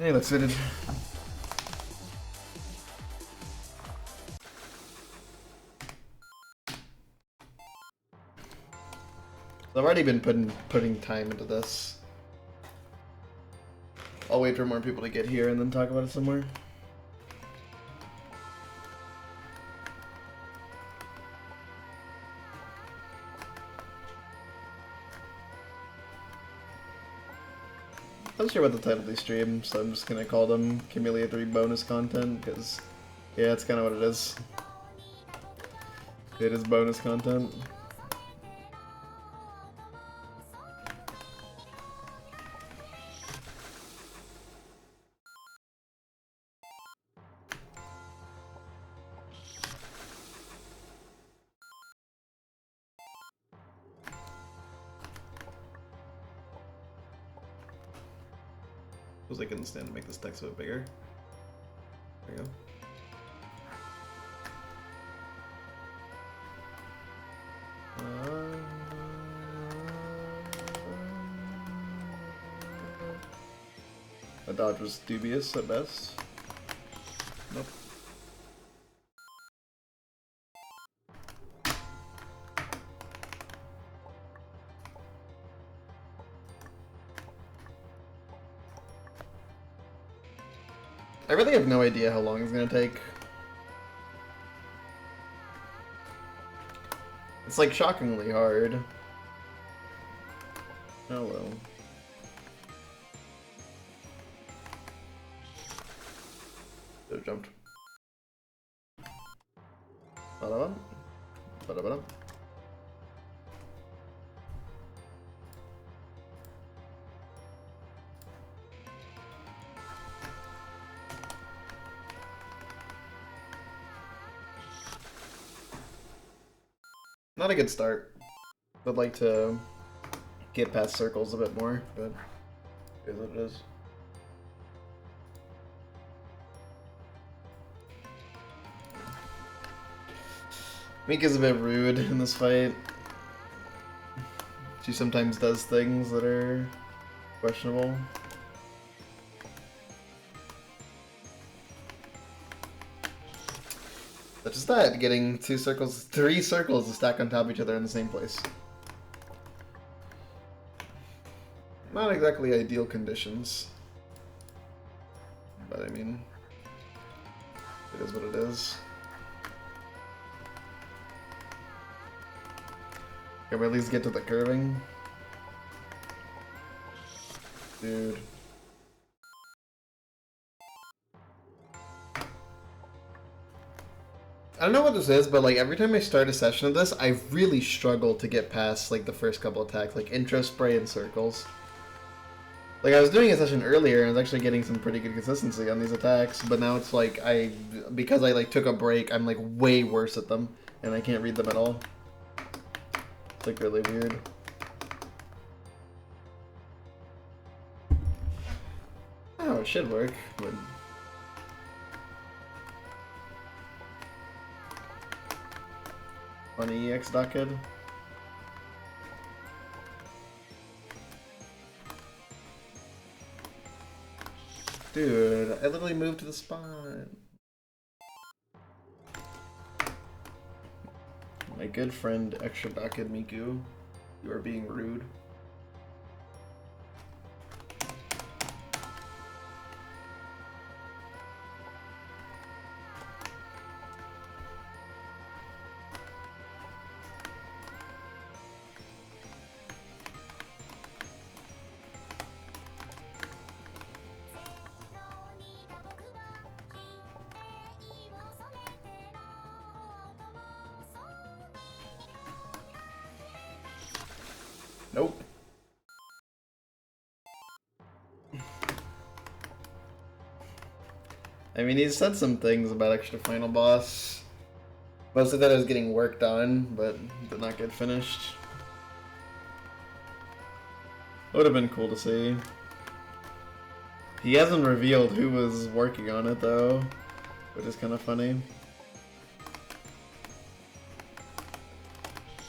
Hey, let's fit it. I've already been putting time into this. I'll wait for more people to get here and then talk about it somewhere. I'm not sure what the title of these streams, so I'm just gonna call them Kamilia 3 bonus content, because, yeah, that's kind of what it is. It is bonus content. I was like, couldn't stand to make this text a bit bigger. There you go. The dodge was dubious at best. Nope. I really have no idea how long it's gonna take. It's like shockingly hard. Oh well. Should have jumped. Ba-da-bum. Ba-da-ba-dum. Not a good start. I'd like to get past circles a bit more, but it is what it is. Mika's a bit rude in this fight. She sometimes does things that are questionable. But just that, getting three circles to stack on top of each other in the same place. Not exactly ideal conditions. But I mean, it is what it is. Can we at least get to the curving? Dude. I don't know what this is, but like every time I start a session of this, I really struggle to get past like the first couple attacks, like intro, spray, and circles. Like I was doing a session earlier and I was actually getting some pretty good consistency on these attacks, but now it's like because I like took a break, I'm like way worse at them and I can't read them at all. It's like really weird. Oh, it should work, but... On EX docket. Dude, I literally moved to the spot. My good friend Extra Docket Miku, you are being rude. Nope. I mean, he said some things about Extra Final Boss. Mostly that I was getting work done, but did not get finished. Would have been cool to see. He hasn't revealed who was working on it though, which is kind of funny.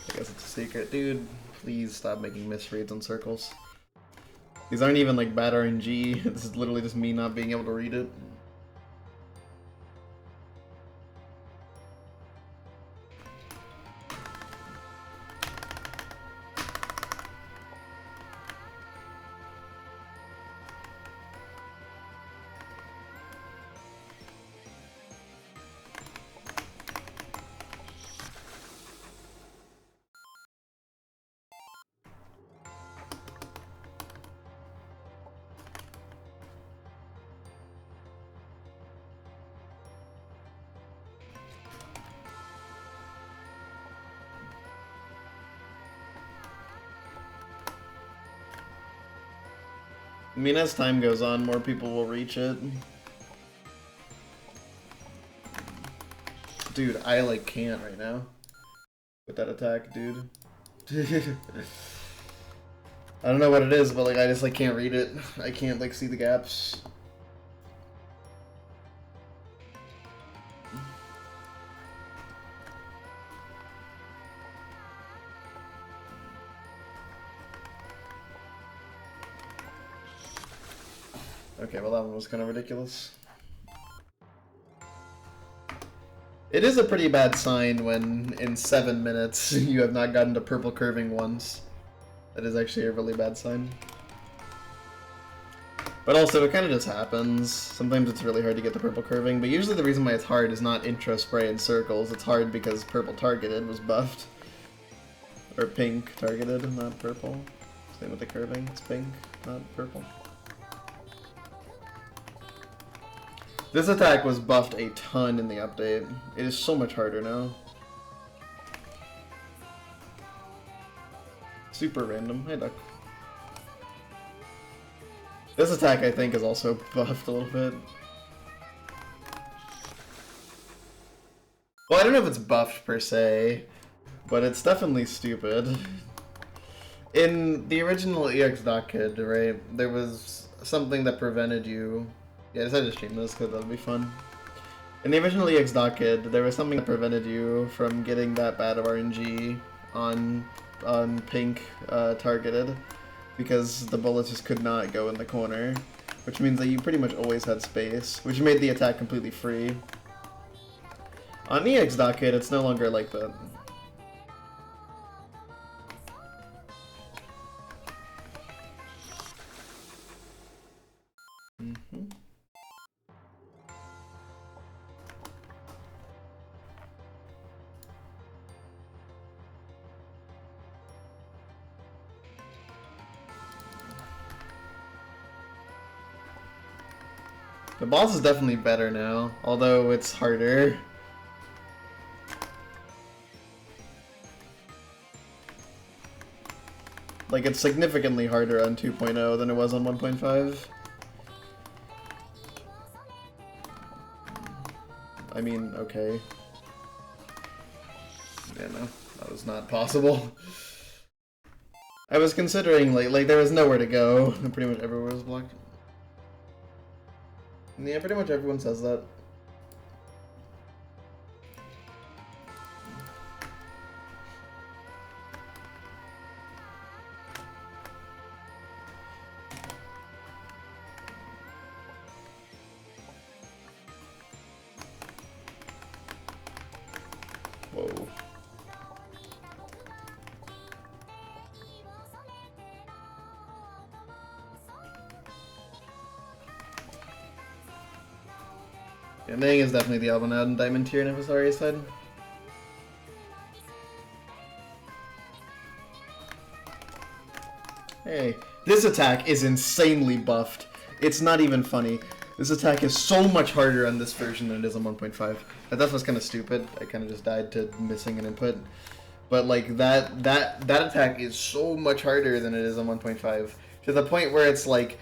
I guess it's a secret. Dude, please stop making misreads on circles. These aren't even like bad RNG. This is literally just me not being able to read it. I mean, as time goes on, more people will reach it. Dude, I like can't right now with that attack, dude. I don't know what it is, but like I just like can't read it. I can't like see the gaps. Okay, well that one was kind of ridiculous. It is a pretty bad sign when in 7 minutes you have not gotten to purple curving once. That is actually a really bad sign. But also, it kind of just happens. Sometimes it's really hard to get the purple curving, but usually the reason why it's hard is not intro spray and circles. It's hard because purple targeted was buffed. Or pink targeted, not purple. Same with the curving, it's pink, not purple. This attack was buffed a ton in the update. It is so much harder now. Super random. Hi, Duck. This attack, I think, is also buffed a little bit. Well, I don't know if it's buffed per se, but it's definitely stupid. In the original EX.kid, right, there was something that prevented you... Yeah, I decided to stream this because that'll be fun. In the original EX.kid, there was something that prevented you from getting that bad of RNG on pink targeted, because the bullets just could not go in the corner, which means that you pretty much always had space, which made the attack completely free. On EX.kid, it's no longer like that. The boss is definitely better now, although it's harder. Like, it's significantly harder on 2.0 than it was on 1.5. I mean, okay. Yeah, no, that was not possible. I was considering, like there was nowhere to go, and pretty much everywhere was blocked. Yeah, pretty much everyone says that. Whoa. Yeah, Mang is definitely the Albonad and Diamond tier in Nefasari side. Hey, this attack is insanely buffed. It's not even funny. This attack is so much harder on this version than it is on 1.5. That was kind of stupid. I kind of just died to missing an input. But like that attack is so much harder than it is on 1.5. To the point where it's like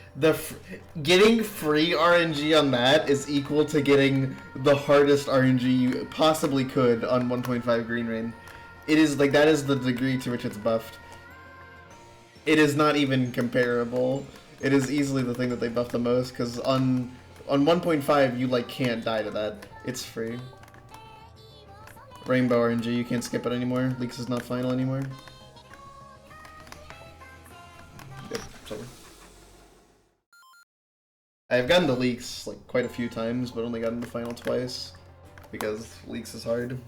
getting free RNG on that is equal to getting the hardest RNG you possibly could on 1.5 Green Rain. It is like that is the degree to which it's buffed. It is not even comparable. It is easily the thing that they buff the most, because on 1.5 you like can't die to that. It's free. Rainbow RNG, you can't skip it anymore. Leaks is not final anymore. Yep, it's over. I've gotten to leaks like quite a few times, but only gotten to final twice because leaks is hard.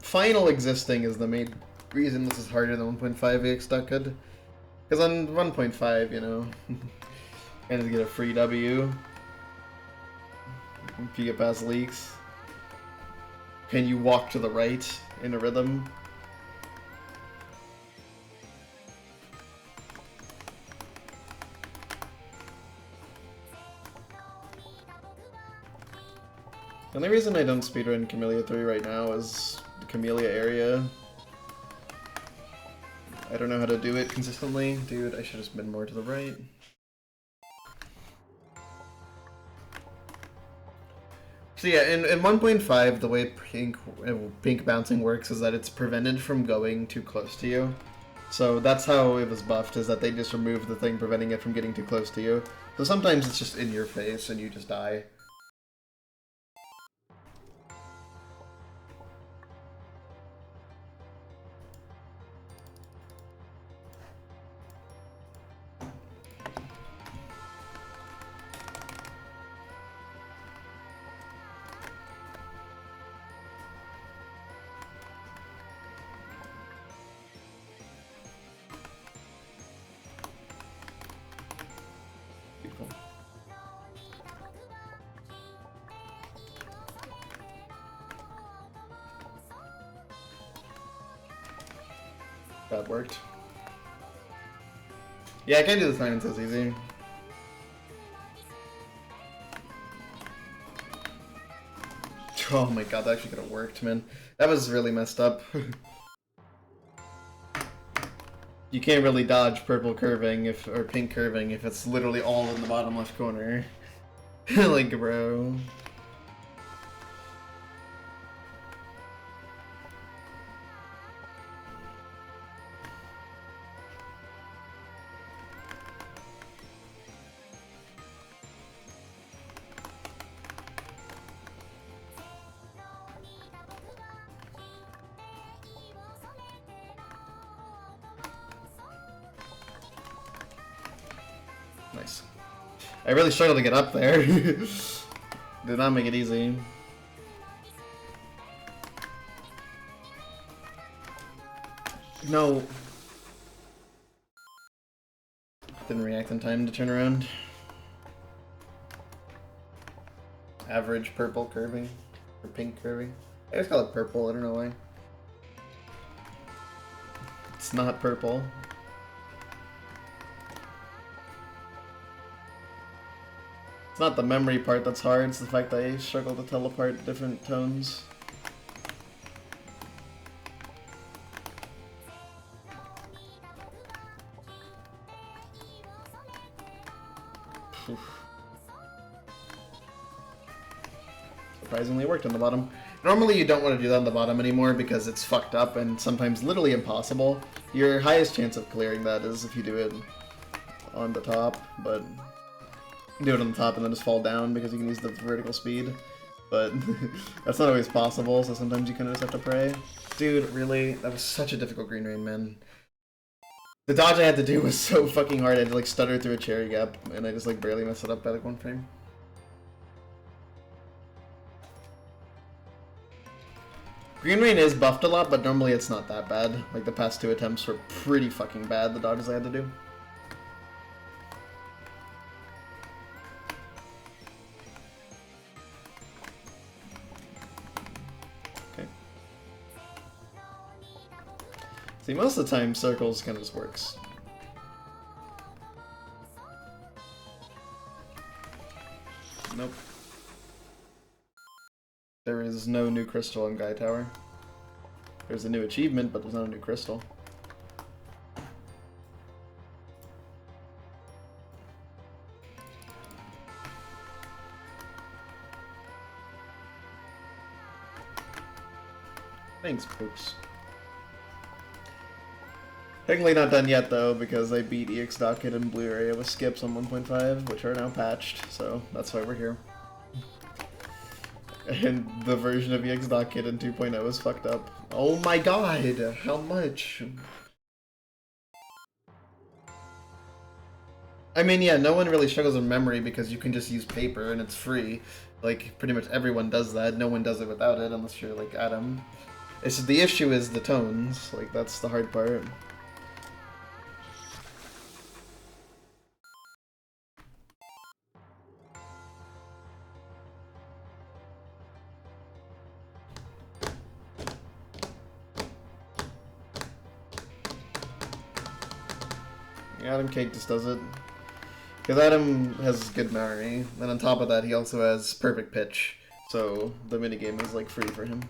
Final existing is the main reason this is harder than 1.5 duck could. Because on 1.5, you know, you just get a free W if you get past leaks. Can you walk to the right in a rhythm? The only reason I don't speedrun Kamilia 3 right now is the Kamilia area. I don't know how to do it consistently. Dude, I should have been more to the right. So yeah, in 1.5, the way pink bouncing works is that it's prevented from going too close to you. So that's how it was buffed, is that they just removed the thing preventing it from getting too close to you. So sometimes it's just in your face and you just die. That worked. Yeah, I can't do the silence as easy. Oh my god, that actually could have worked, man. That was really messed up. You can't really dodge purple curving or pink curving if it's literally all in the bottom left corner. Like, bro. Nice. I really struggled to get up there. Did not make it easy. No. Didn't react in time to turn around. Average purple curving. Or pink curving. I just call it purple, I don't know why. It's not purple. It's not the memory part that's hard, it's the fact that I struggle to tell apart different tones. Oof. Surprisingly worked on the bottom. Normally you don't want to do that on the bottom anymore because it's fucked up and sometimes literally impossible. Your highest chance of clearing that is if you do it on the top, but do it on the top and then just fall down because you can use the vertical speed. But that's not always possible, so sometimes you kind of just have to pray. Dude, really? That was such a difficult green rain, man. The dodge I had to do was so fucking hard, I had to like stutter through a cherry gap, and I just like barely messed it up by like one frame. Green rain is buffed a lot, but normally it's not that bad. Like the past two attempts were pretty fucking bad, the dodges I had to do. See, most of the time, circles kind of just works. Nope. There is no new crystal in Guy Tower. There's a new achievement, but there's not a new crystal. Thanks, Poops. Technically not done yet though, because I beat EX Docket and Blue Area with skips on 1.5, which are now patched, so that's why we're here. And the version of EX Docket in 2.0 is fucked up. Oh my god, how much? I mean, yeah, no one really struggles with memory because you can just use paper and it's free. Like, pretty much everyone does that. No one does it without it, unless you're like Adam. It's just, the issue is the tones. Like, that's the hard part. Adam Cake just does it. Because Adam has good memory, and on top of that, he also has perfect pitch. So the minigame is like free for him.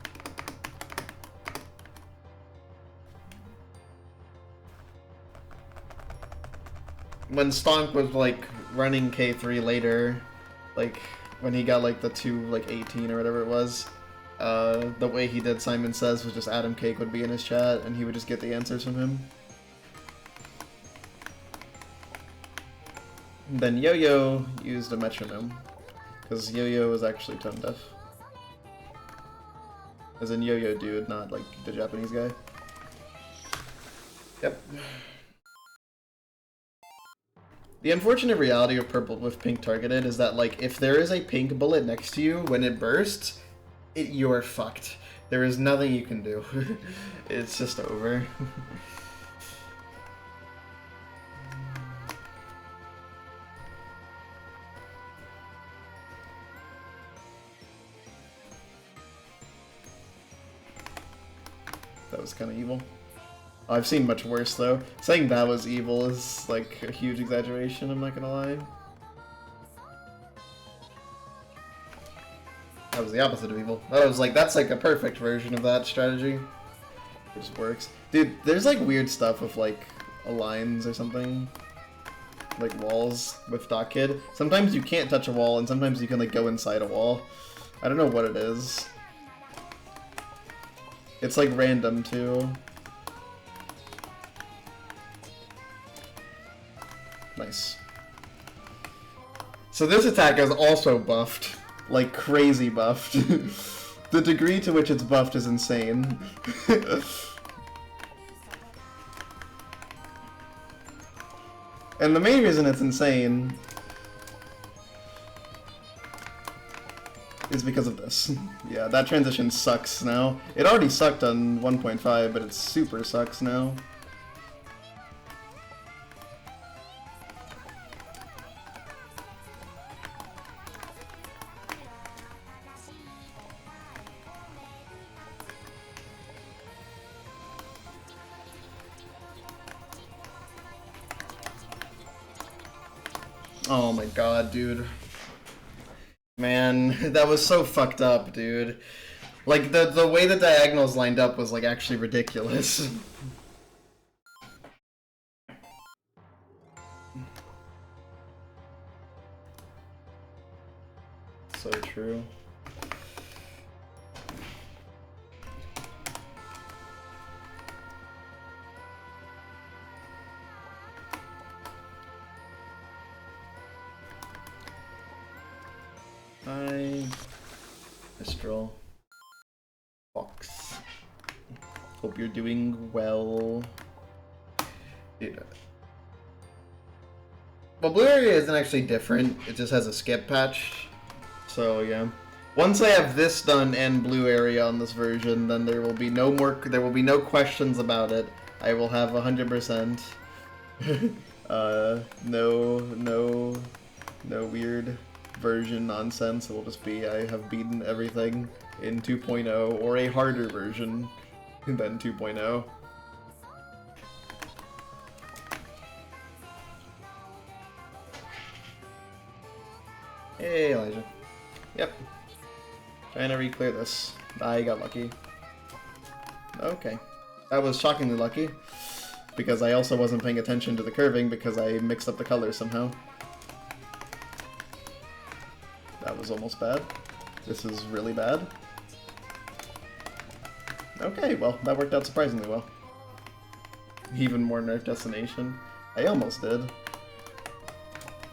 When Stonk was like running K3 later, like when he got like the 218 or whatever it was, the way he did Simon Says was just Adam Cake would be in his chat and he would just get the answers from him. And then Yo-Yo used a metronome, because Yo-Yo was actually tone deaf. As in Yo-Yo dude, not like the Japanese guy. Yep. The unfortunate reality of purple with pink targeted is that, like, if there is a pink bullet next to you when it bursts, you're fucked. There is nothing you can do. It's just over. That was kind of evil. I've seen much worse though. Saying that was evil is like a huge exaggeration, I'm not gonna lie. That was the opposite of evil. That was like, that's like a perfect version of that strategy. It just works. Dude, there's like weird stuff with like lines or something. Like walls with Doc Kid. Sometimes you can't touch a wall and sometimes you can like go inside a wall. I don't know what it is. It's like random too. Nice. So this attack is also buffed. Like crazy buffed. The degree to which it's buffed is insane. And the main reason it's insane is because of this. Yeah, that transition sucks now. It already sucked on 1.5, but it super sucks now. Oh my god, dude. Man, that was so fucked up, dude. Like, the way the diagonals lined up was, like, actually ridiculous. So true. Hi, Mistral. Fox. Hope you're doing well. Dude. Well, Blue Area isn't actually different. It just has a skip patch. So yeah. Once I have this done and Blue Area on this version, then there will be no more. There will be no questions about it. I will have 100%. No weird version nonsense. It will just be I have beaten everything in 2.0 or a harder version than 2.0. Hey, Elijah. Yep. Trying to re-clear this. I got lucky. Okay. That was shockingly lucky, because I also wasn't paying attention to the curving because I mixed up the colors somehow. That was almost bad. This is really bad. Okay, well, that worked out surprisingly well. Even more nerf destination. I almost did.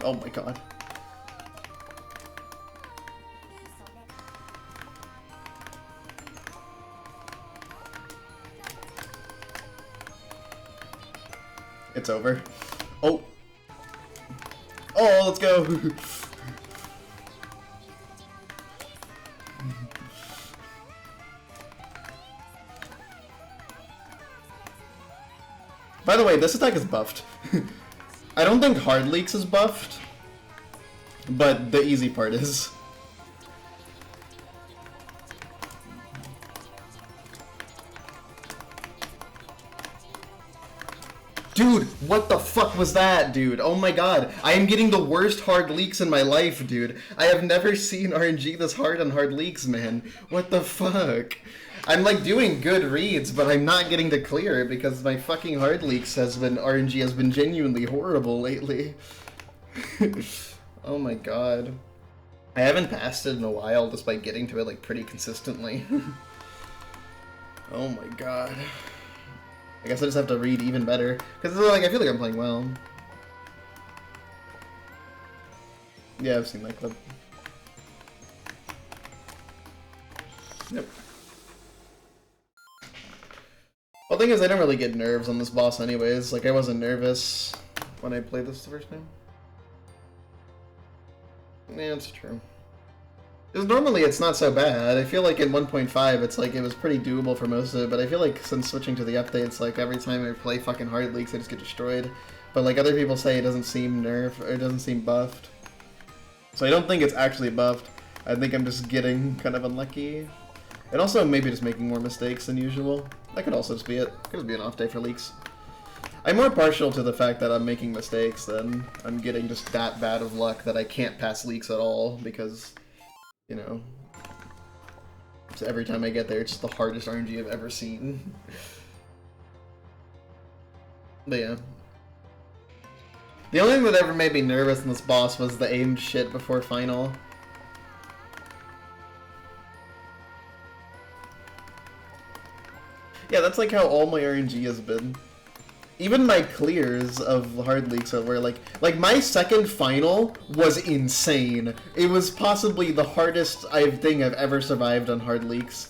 Oh my god. It's over. Oh. Oh, let's go. By the way, this attack is buffed. I don't think Hard Leaks is buffed, but the easy part is. Dude, what the fuck was that, dude? Oh my god. I am getting the worst hard leaks in my life, dude. I have never seen RNG this hard on hard leaks, man. What the fuck? I'm like doing good reads, but I'm not getting to clear it because my fucking hard leaks RNG has been genuinely horrible lately. Oh my god. I haven't passed it in a while despite getting to it like pretty consistently. Oh my god. I guess I just have to read even better because like I feel like I'm playing well. Yeah, I've seen that clip. Yep. Well, the thing is, I don't really get nerves on this boss anyways. Like, I wasn't nervous when I played this the first time. Yeah, it's true. Because normally it's not so bad. I feel like in 1.5 it's like it was pretty doable for most of it, but I feel like since switching to the updates, like every time I play fucking hard leaks I just get destroyed. But like other people say it doesn't seem nerfed, or it doesn't seem buffed. So I don't think it's actually buffed. I think I'm just getting kind of unlucky. And also maybe just making more mistakes than usual. That could also just be it. Could just be an off day for leaks. I'm more partial to the fact that I'm making mistakes than I'm getting just that bad of luck that I can't pass leaks at all because, you know, so every time I get there, it's just the hardest RNG I've ever seen. But yeah. The only thing that ever made me nervous in this boss was the aimed shit before final. Yeah, that's like how all my RNG has been. Even my clears of hard leaks are where like my second final was insane. It was possibly the hardest thing I've ever survived on hard leaks.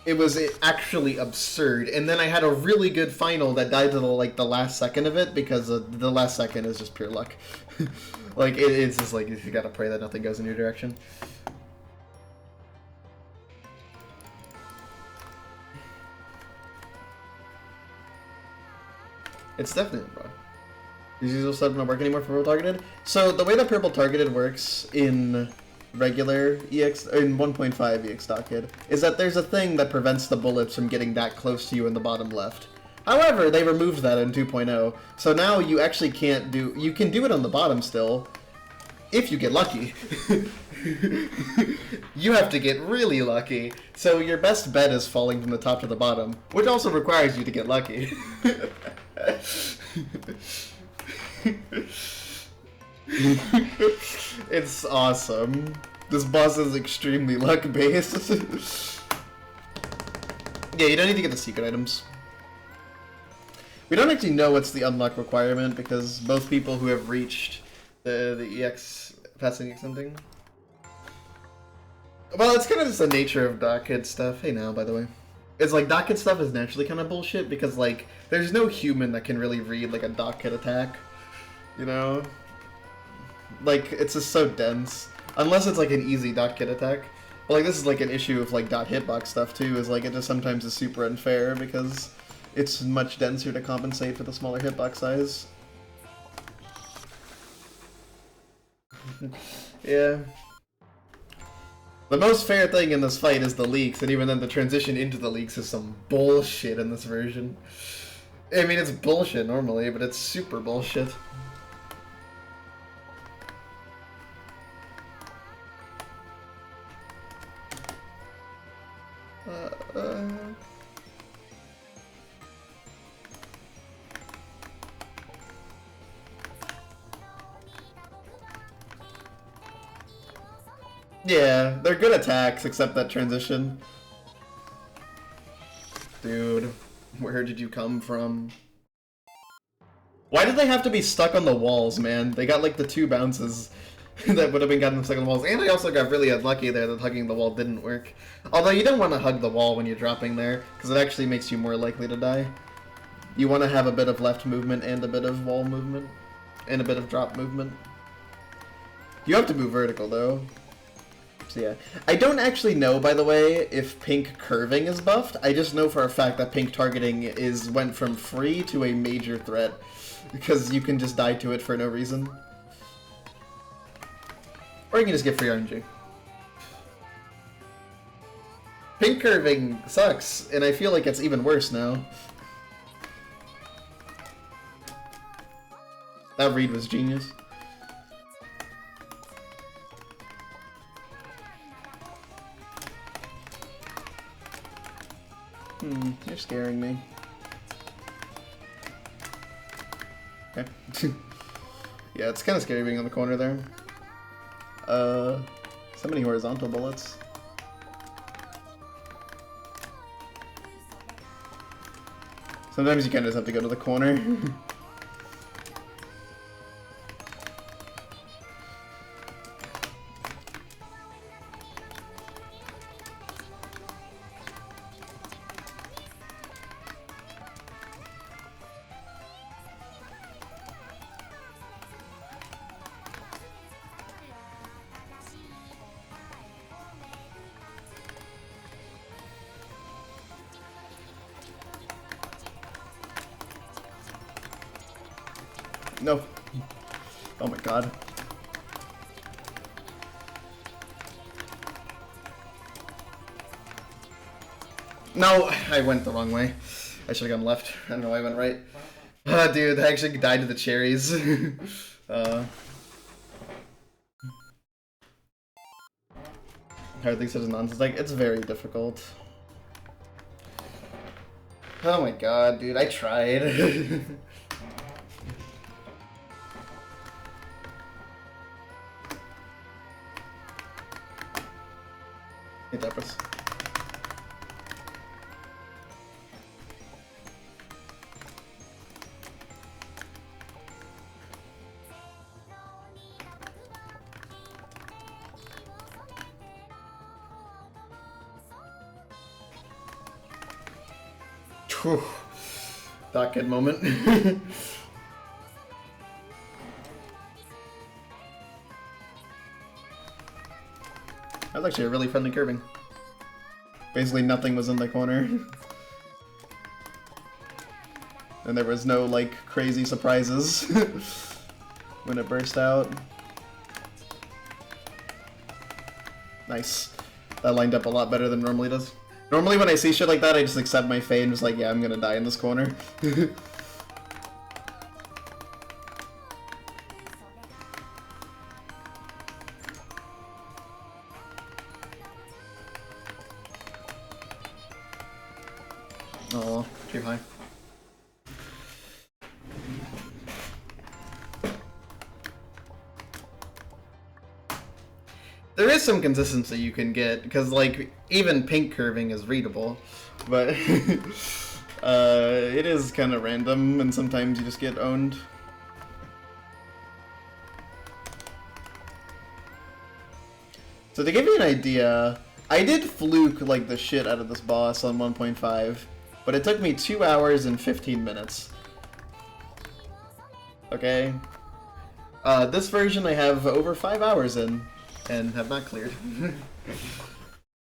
It was actually absurd. And then I had a really good final that died to the last second of it because the last second is just pure luck. Like it's just like you gotta pray that nothing goes in your direction. It's definitely a bug. These usual stuff don't work anymore for purple targeted. So the way that purple targeted works in regular EX, in 1.5 EX Dockhead, is that there's a thing that prevents the bullets from getting that close to you in the bottom left. However, they removed that in 2.0, so now you actually can't do, you can do it on the bottom still, if you get lucky. You have to get really lucky, so your best bet is falling from the top to the bottom, which also requires you to get lucky. It's awesome. This boss is extremely luck-based. Yeah, you don't need to get the secret items. We don't actually know what's the unlock requirement because both people who have reached the EX passing something. Well, it's kind of just the nature of Dockhead stuff. Hey now, by the way. It's like Dockhead stuff is naturally kind of bullshit because like there's no human that can really read like a Dockhead attack, you know? Like it's just so dense. Unless it's like an easy Dockhead attack. But like this is like an issue of like dot hitbox stuff too, is like it just sometimes is super unfair because it's much denser to compensate for the smaller hitbox size. Yeah. The most fair thing in this fight is the leaks, and even then the transition into the leaks is some bullshit in this version. I mean, it's bullshit normally, but it's super bullshit. Yeah, they're good attacks, except that transition. Dude. Where did you come from? Why did they have to be stuck on the walls, man? They got like the 2 bounces that would have been gotten them stuck on the walls. And I also got really unlucky there that hugging the wall didn't work. Although you don't want to hug the wall when you're dropping there, because it actually makes you more likely to die. You want to have a bit of left movement and a bit of wall movement. And a bit of drop movement. You have to move vertical though. So yeah. I don't actually know, by the way, if pink curving is buffed. I just know for a fact that pink targeting went from free to a major threat. Because you can just die to it for no reason. Or you can just get free RNG. Pink curving sucks, and I feel like it's even worse now. That read was genius. You're scaring me. Okay. Yeah, it's kind of scary being on the corner there. So many horizontal bullets. Sometimes you kind of just have to go to the corner. No. Oh my god. No, I went the wrong way. I should have gone left. I don't know why I went right. Dude, I actually died to the cherries. Hard things such as nonsense. Like, it's very difficult. Oh my god, dude, I tried. Hey, Depris. Whew. That good moment. That was actually a really friendly curving. Basically nothing was in the corner. And there was no, like, crazy surprises when it burst out. Nice. That lined up a lot better than normally does. Normally when I see shit like that, I just accept my fate and just like, yeah, I'm gonna die in this corner. Oh, too high. There is some consistency you can get, because, like, even pink curving is readable, but it is kind of random, and sometimes you just get owned. So to give you an idea, I did fluke, like, the shit out of this boss on 1.5, but it took me 2 hours and 15 minutes. Okay? This version I have over 5 hours in. And have not cleared.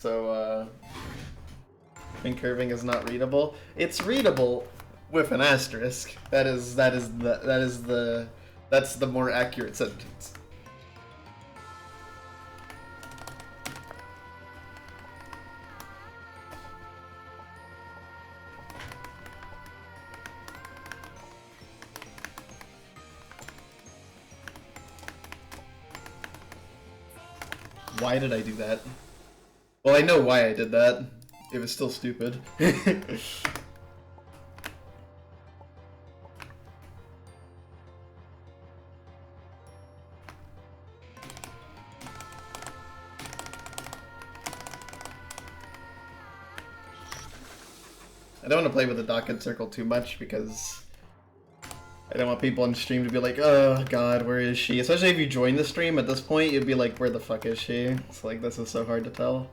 So, pink curving is not readable. It's readable with an asterisk. That's the more accurate sentence. Why did I do that? Well, I know why I did that. It was still stupid. I don't want to play with the docket circle too much because I don't want people on stream to be like, oh god, where is she? Especially if you join the stream at this point, you'd be like, where the fuck is she? It's like, this is so hard to tell.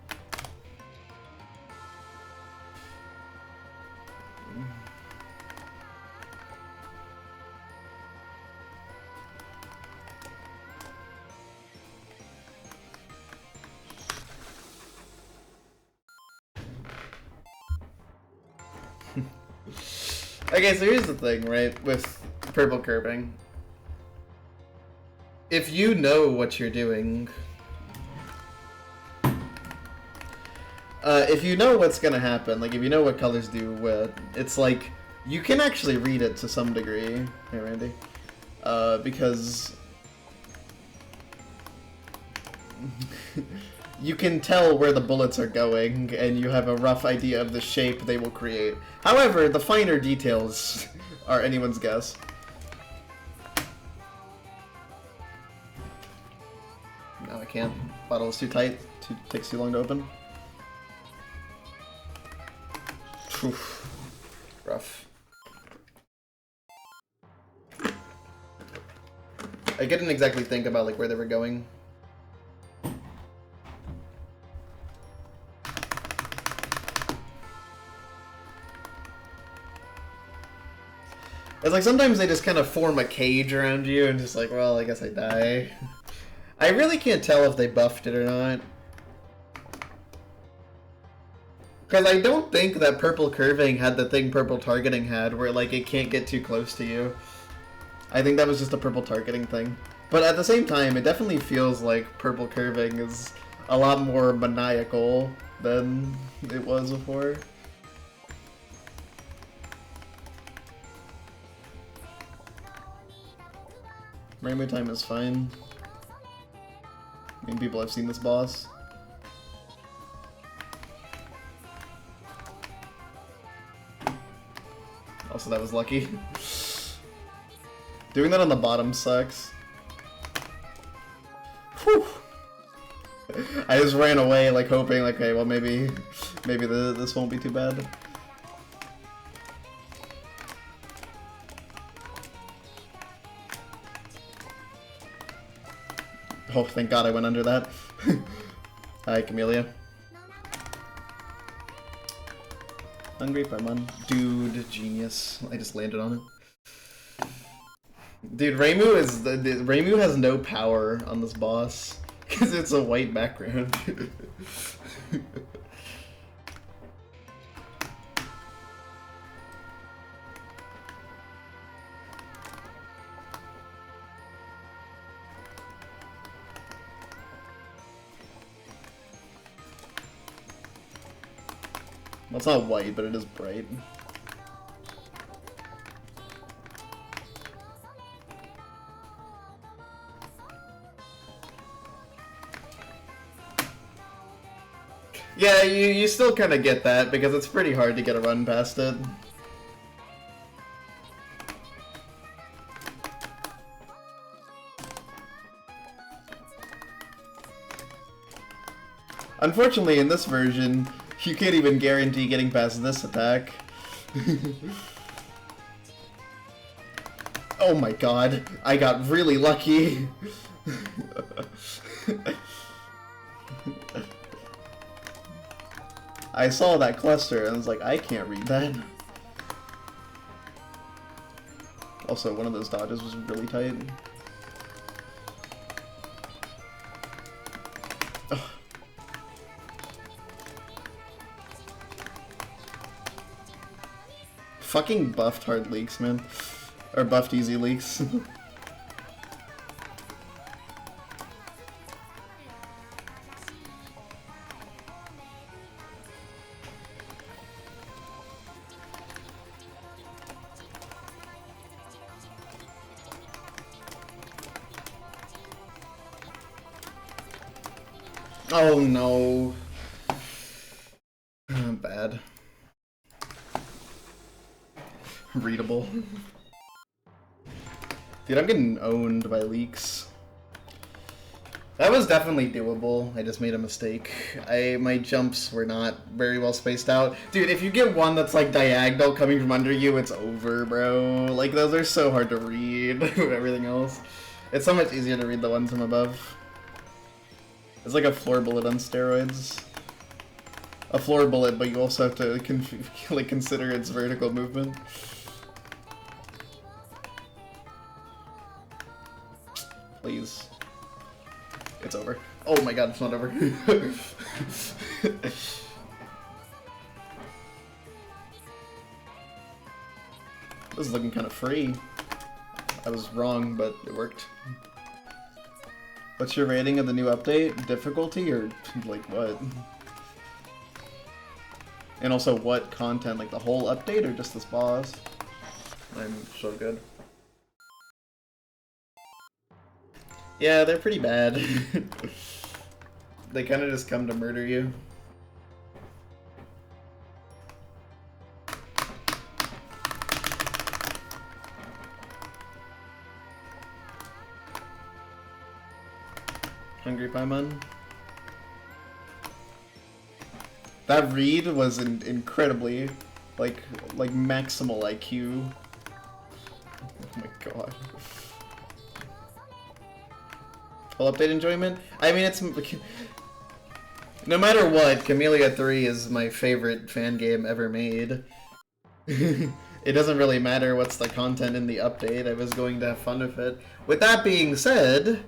Okay, so here's the thing, right, with purple curving. If you know what you're doing, if you know what's gonna happen, like if you know what colors do, it's like, you can actually read it to some degree. Hey, Randy. Because you can tell where the bullets are going, and you have a rough idea of the shape they will create. However, the finer details are anyone's guess. No, I can't. Bottle is too tight. Takes too long to open. Oof. Rough. I couldn't exactly think about like where they were going. It's like sometimes they just kind of form a cage around you and just like, well, I guess I die. I really can't tell if they buffed it or not. Because I don't think that purple curving had the thing purple targeting had, where like it can't get too close to you. I think that was just a purple targeting thing. But at the same time, it definitely feels like purple curving is a lot more maniacal than it was before. Rainbow time is fine. I mean, people have seen this boss. Also, that was lucky. Doing that on the bottom sucks. Whew. I just ran away, like hoping, like, okay, well maybe this won't be too bad. Oh, thank God I went under that. Hi, Kamilia. Hungry Paimon. Dude, genius. I just landed on it. Dude, Reimu has no power on this boss because it's a white background. Well, it's not white, but it is bright. Yeah, you still kind of get that, because it's pretty hard to get a run past it. Unfortunately, in this version, you can't even guarantee getting past this attack. Oh my god, I got really lucky. I saw that cluster and I was like, I can't read that. Also, one of those dodges was really tight. Ugh. Fucking buffed hard leaks, man. Or buffed easy leaks. Oh no. Bad. Readable. Dude, I'm getting owned by leaks. That was definitely doable. I just made a mistake. My jumps were not very well spaced out. Dude, if you get one that's like diagonal coming from under you, it's over, bro. Like, those are so hard to read with everything else. It's so much easier to read the ones from above. It's like a floor bullet on steroids. A floor bullet, but you also have to like consider its vertical movement. Please. It's over. Oh my god, it's not over. This is looking kind of free. I was wrong, but it worked. What's your rating of the new update? Difficulty or like what? And also what content? Like the whole update or just this boss? I'm so good. Yeah, they're pretty bad. They kind of just come to murder you. Hungry Paimon. That read was incredibly, like maximal IQ. Oh my god. Full update enjoyment? I mean, it's... No matter what, Kamilia 3 is my favorite fan game ever made. It doesn't really matter what's the content in the update, I was going to have fun with it. With that being said,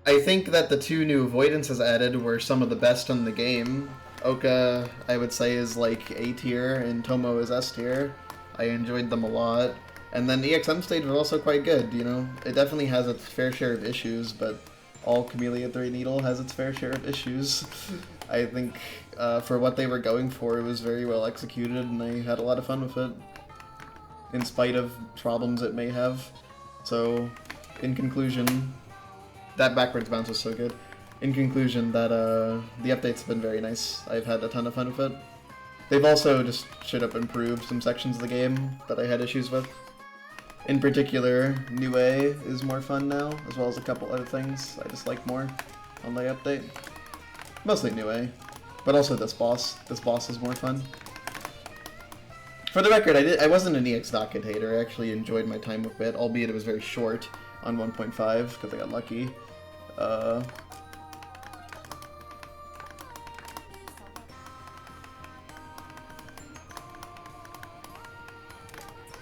I think that the 2 new avoidances added were some of the best in the game. Oka, I would say, is like A tier, and Tomo is S tier. I enjoyed them a lot. And then the EXM stage was also quite good, you know? It definitely has its fair share of issues, but all Kamilia 3 Needle has its fair share of issues. I think for what they were going for, it was very well executed, and I had a lot of fun with it, in spite of problems it may have. So, in conclusion, that backwards bounce was so good. In conclusion, that the updates have been very nice. I've had a ton of fun with it. They've also just straight up improved some sections of the game that I had issues with. In particular, New A is more fun now, as well as a couple other things I just like more on the update. Mostly New A, but also this boss. This boss is more fun. For the record, I wasn't an EX Docket hater. I actually enjoyed my time with it, albeit it was very short on 1.5 because I got lucky.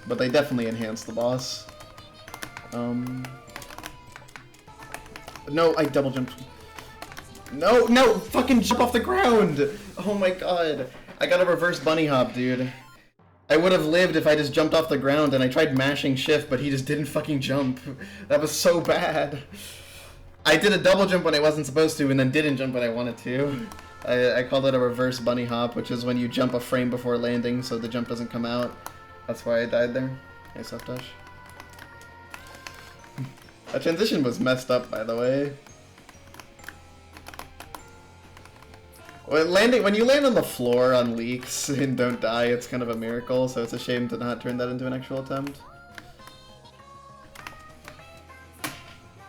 But they definitely enhanced the boss. No, I double jumped. No, fucking jump off the ground! Oh my god. I got a reverse bunny hop, dude. I would have lived if I just jumped off the ground, and I tried mashing shift, but he just didn't fucking jump. That was so bad. I did a double jump when I wasn't supposed to, and then didn't jump when I wanted to. I called it a reverse bunny hop, which is when you jump a frame before landing, so the jump doesn't come out. That's why I died there. Nice up dash. That transition was messed up, by the way. When you land on the floor on leaks and don't die, it's kind of a miracle, so it's a shame to not turn that into an actual attempt.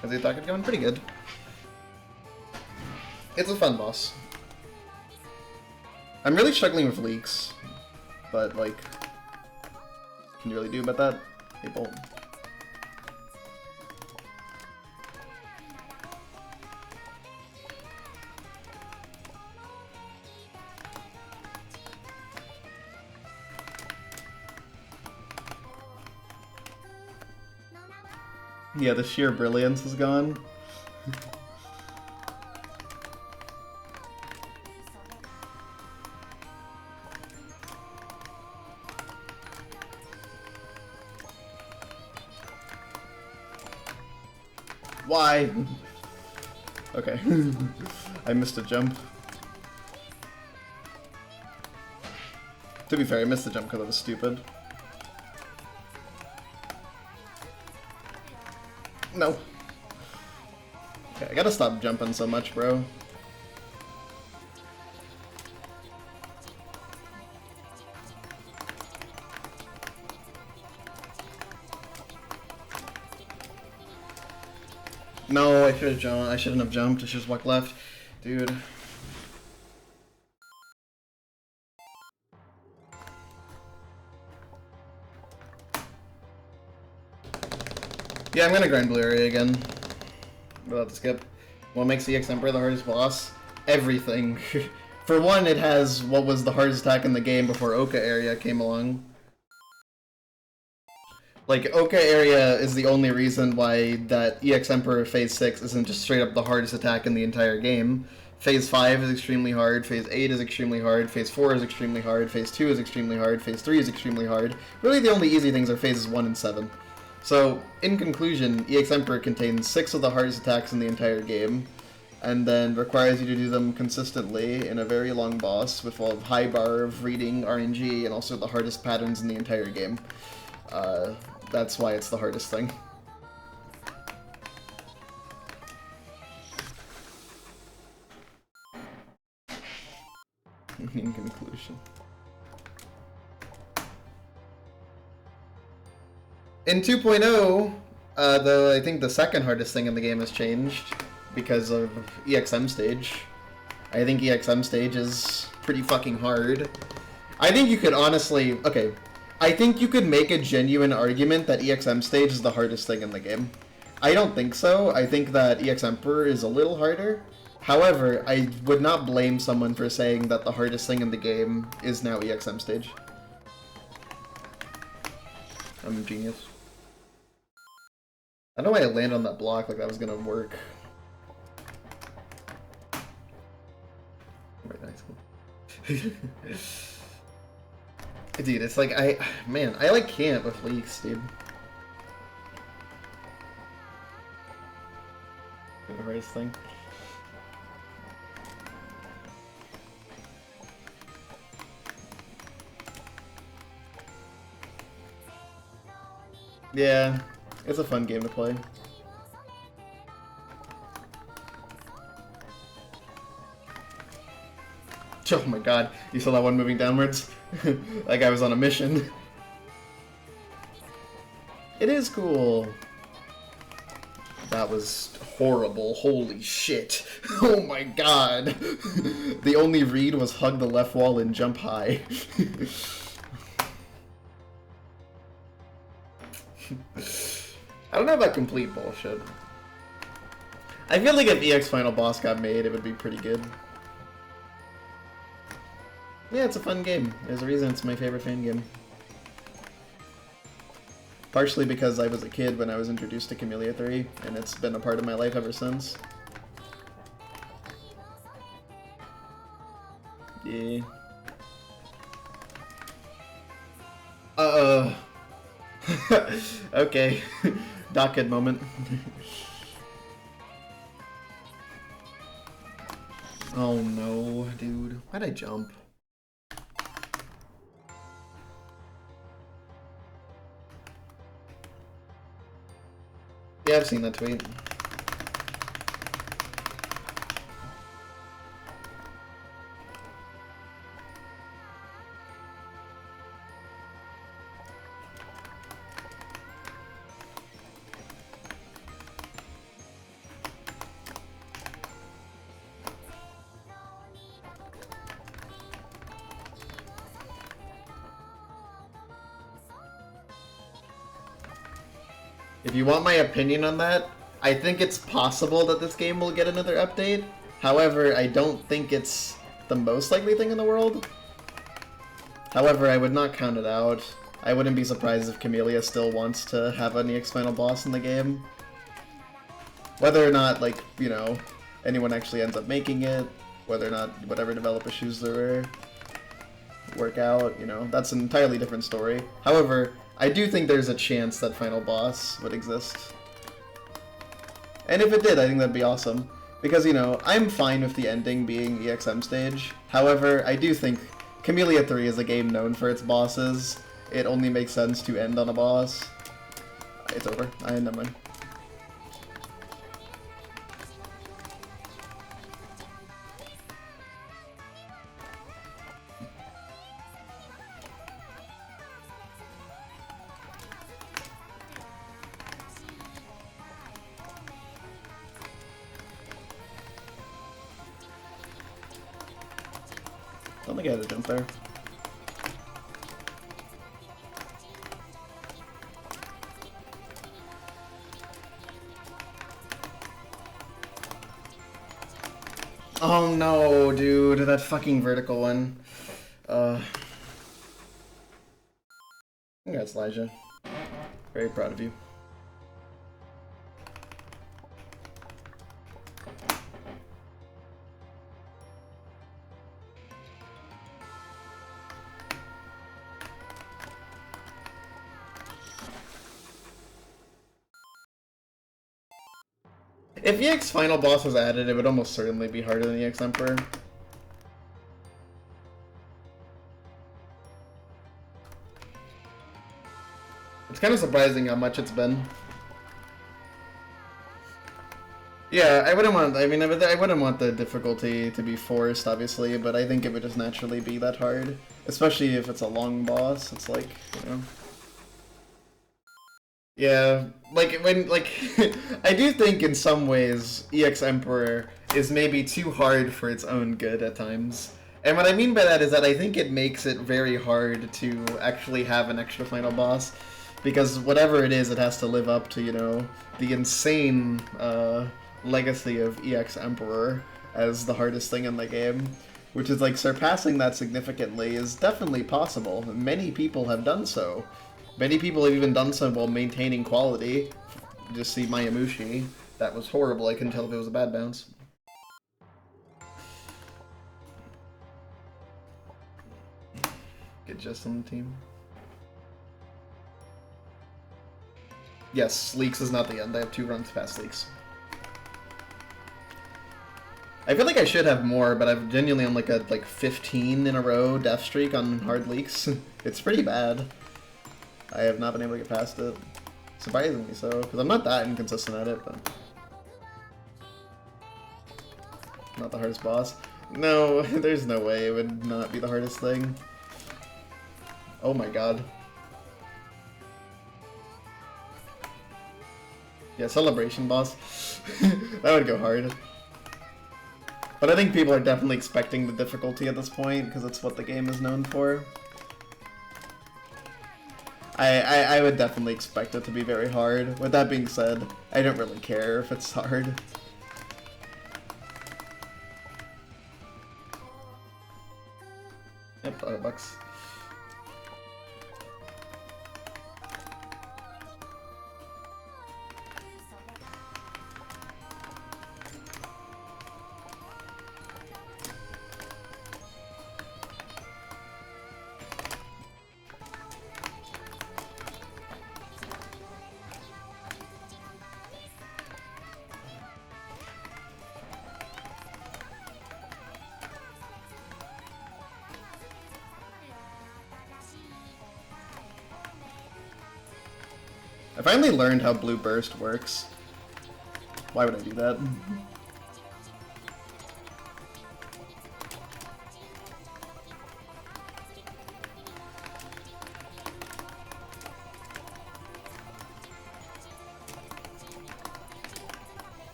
How's the attack going? Pretty good. It's a fun boss. I'm really struggling with leaks, but like, can you really do about that? Hey, Bolt. Yeah, the sheer brilliance is gone. Why? Okay. I missed a jump. To be fair, I missed the jump because I was stupid. No. Okay, I gotta stop jumping so much, bro. No, I should have jumped. I shouldn't have jumped. I should just walk left. Dude. Yeah, I'm gonna grind blue area again. Without the skip. What makes EX Emperor the hardest boss? Everything. For one, it has what was the hardest attack in the game before Oka area came along. Like, Oka area is the only reason why that EX Emperor Phase 6 isn't just straight up the hardest attack in the entire game. Phase 5 is extremely hard, Phase 8 is extremely hard, Phase 4 is extremely hard, Phase 2 is extremely hard, Phase 3 is extremely hard. Really the only easy things are Phases 1 and 7. So, in conclusion, EX Emperor contains 6 of the hardest attacks in the entire game, and then requires you to do them consistently in a very long boss with a high bar of reading, RNG, and also the hardest patterns in the entire game. That's why it's the hardest thing. In conclusion. In 2.0, though I think the second hardest thing in the game has changed because of EXM stage. I think EXM stage is pretty fucking hard. I think you could honestly... Okay. I think you could make a genuine argument that EXM stage is the hardest thing in the game. I don't think so. I think that EX Emperor is a little harder. However, I would not blame someone for saying that the hardest thing in the game is now EXM stage. I'm a genius. I don't know why I landed on that block like that was gonna work. Very nice. Dude, it's like, I like can't with leaks, dude. The hardest thing. Yeah, it's a fun game to play. Oh my god, you saw that one moving downwards? That guy was on a mission. It is cool. That was horrible. Holy shit. Oh my god. The only read was hug the left wall and jump high. I don't know about complete bullshit. I feel like if EX Final Boss got made, it would be pretty good. Yeah, it's a fun game. There's a reason it's my favorite fan game. Partially because I was a kid when I was introduced to Kamilia 3, and it's been a part of my life ever since. Yeah. Okay. Docket moment. Oh no, dude. Why'd I jump? Yeah, I've seen that tweet. If you want my opinion on that, I think it's possible that this game will get another update. However, I don't think it's the most likely thing in the world. However, I would not count it out. I wouldn't be surprised if Kamilia still wants to have an EX Final Boss in the game. Whether or not, like, you know, anyone actually ends up making it, whether or not whatever developer chooses to work out, you know, that's an entirely different story. However, I do think there's a chance that Final Boss would exist. And if it did, I think that'd be awesome. Because, you know, I'm fine with the ending being EXM stage. However, I do think Kamilia 3 is a game known for its bosses. It only makes sense to end on a boss. It's over. I end on mine. Don't think I had a jump there. Oh no, dude, that fucking vertical one. Congrats, Elijah. Very proud of you. If EX Final Boss was added, it would almost certainly be harder than EX Emperor. It's kind of surprising how much it's been. Yeah, I wouldn't want. I mean, I wouldn't want the difficulty to be forced, obviously, but I think it would just naturally be that hard, especially if it's a long boss. It's like, you know. Yeah, like when I do think in some ways EX Emperor is maybe too hard for its own good at times. And what I mean by that is that I think it makes it very hard to actually have an extra final boss, because whatever it is, it has to live up to, you know, the insane legacy of EX Emperor as the hardest thing in the game, which is like surpassing that significantly is definitely possible. Many people have done so. Many people have even done so while maintaining quality. Just see Mayamushi. That was horrible. I couldn't tell if it was a bad bounce. Get just on the team. Yes, Leaks is not the end. I have 2 runs past Leaks. I feel like I should have more, but I've genuinely on like a 15 in a row death streak on hard Leaks. It's pretty bad. I have not been able to get past it. Surprisingly so, because I'm not that inconsistent at it, but... Not the hardest boss. No, there's no way it would not be the hardest thing. Oh my god. Yeah, Celebration boss. That would go hard. But I think people are definitely expecting the difficulty at this point, because it's what the game is known for. I would definitely expect it to be very hard. With that being said, I don't really care if it's hard. Yep, $100. I finally learned how Blue Burst works. Why would I do that?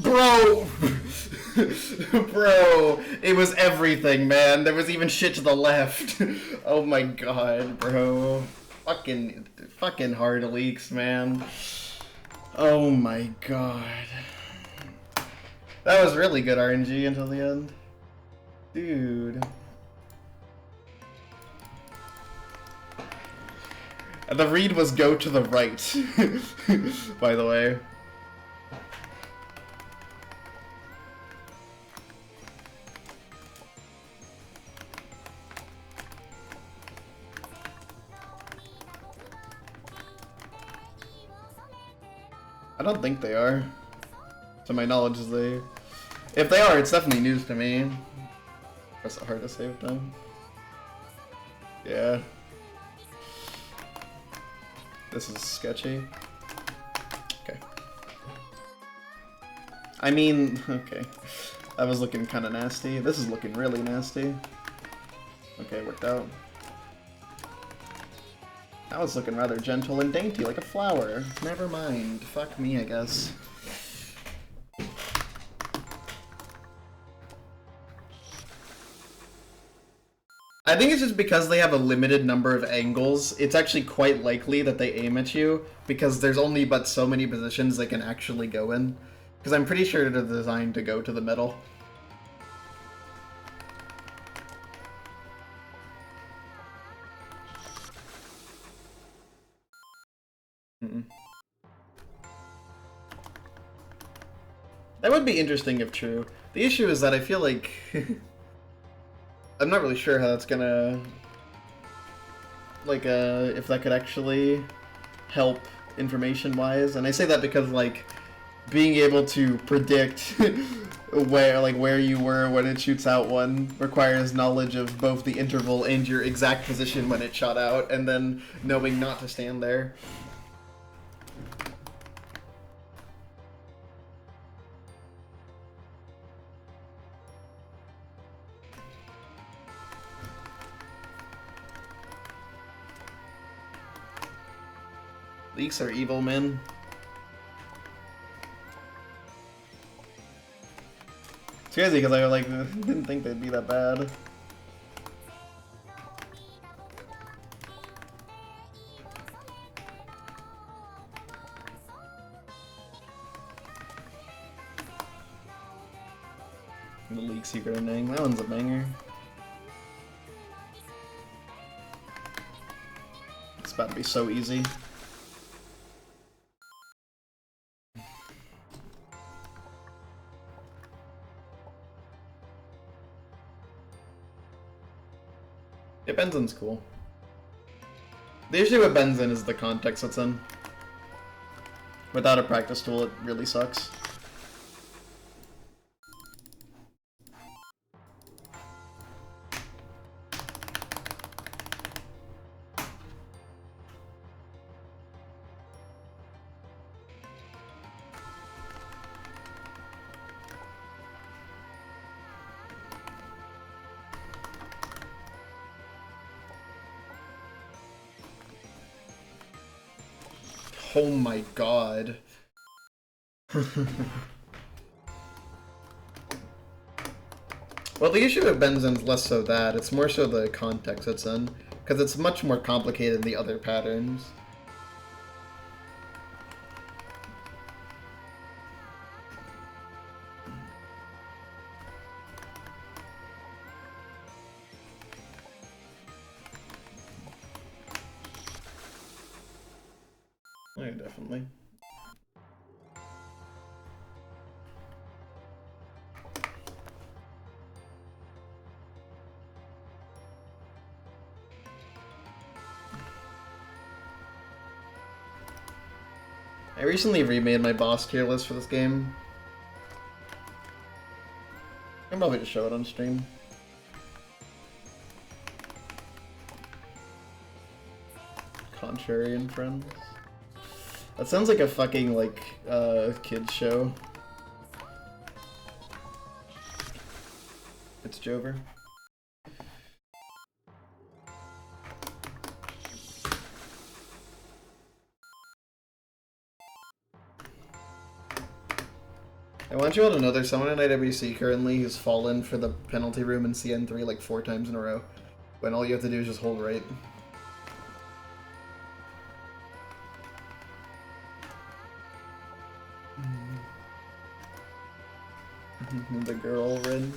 Bro! Bro, it was everything, man. There was even shit to the left. Oh my god, bro. Fucking hard Leaks, man. Oh my god. That was really good RNG until the end. Dude. The read was go to the right, by the way. I don't think they are. To my knowledge, if they are, it's definitely news to me. Press it hard to save them. Yeah. This is sketchy. Okay. I mean, okay. That was looking kind of nasty. This is looking really nasty. Okay, worked out. That was looking rather gentle and dainty, like a flower. Never mind. Fuck me, I guess. I think it's just because they have a limited number of angles, it's actually quite likely that they aim at you, because there's only but so many positions they can actually go in. Because I'm pretty sure they're designed to go to the middle. That would be interesting if true. The issue is that I feel like... I'm not really sure how that's gonna... Like, if that could actually help information-wise. And I say that because, like, being able to predict where you were when it shoots out one requires knowledge of both the interval and your exact position when it shot out, and then knowing not to stand there. Leaks are evil, man. It's crazy because I like didn't think they'd be that bad. The leak secret ending. That one's a banger. It's about to be so easy. Yeah, Benzen's cool. The issue with Benzen is the context it's in. Without a practice tool, it really sucks. Oh my god. Well, the issue with Benzen's less so that, it's more so the context it's in, because it's much more complicated than the other patterns. Oh, yeah, definitely. I recently remade my boss tier list for this game. I'm probably just show it on stream. Contrarian Friends. That sounds like a fucking, like, kids show. It's Jover. I want you all to know there's someone in IWC currently who's fallen for the penalty room in CN3 like 4 times in a row, when all you have to do is just hold right. The girl Rin.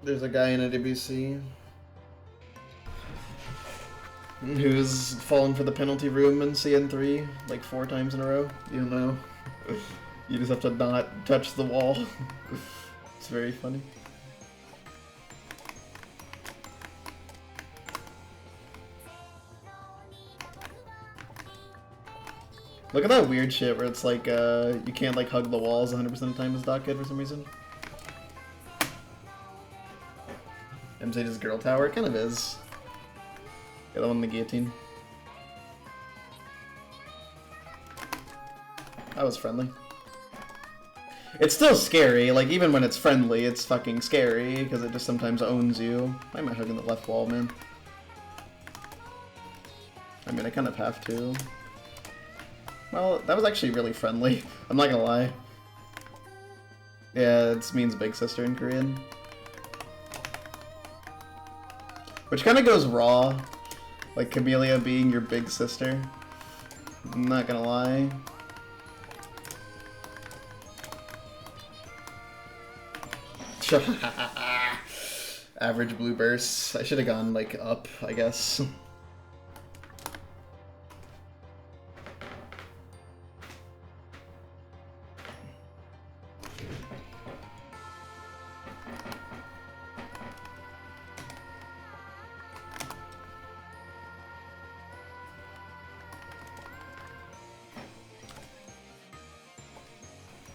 There's a guy in IWC who's fallen for the penalty room in CN3 like 4 times in a row. You know, you just have to not touch the wall. It's very funny. Look at that weird shit where it's like, you can't like hug the walls 100% of the time as Doc Kid for some reason. MZ's girl tower? It kind of is. Got the one in the guillotine. That was friendly. It's still scary, like even when it's friendly, it's fucking scary, because it just sometimes owns you. Why am I hugging the left wall, man? I mean, I kind of have to. Well, that was actually really friendly. I'm not gonna lie. Yeah, it means big sister in Korean. Which kind of goes raw. Like Kamilia being your big sister. I'm not gonna lie. Average blue bursts. I should have gone, like, up, I guess.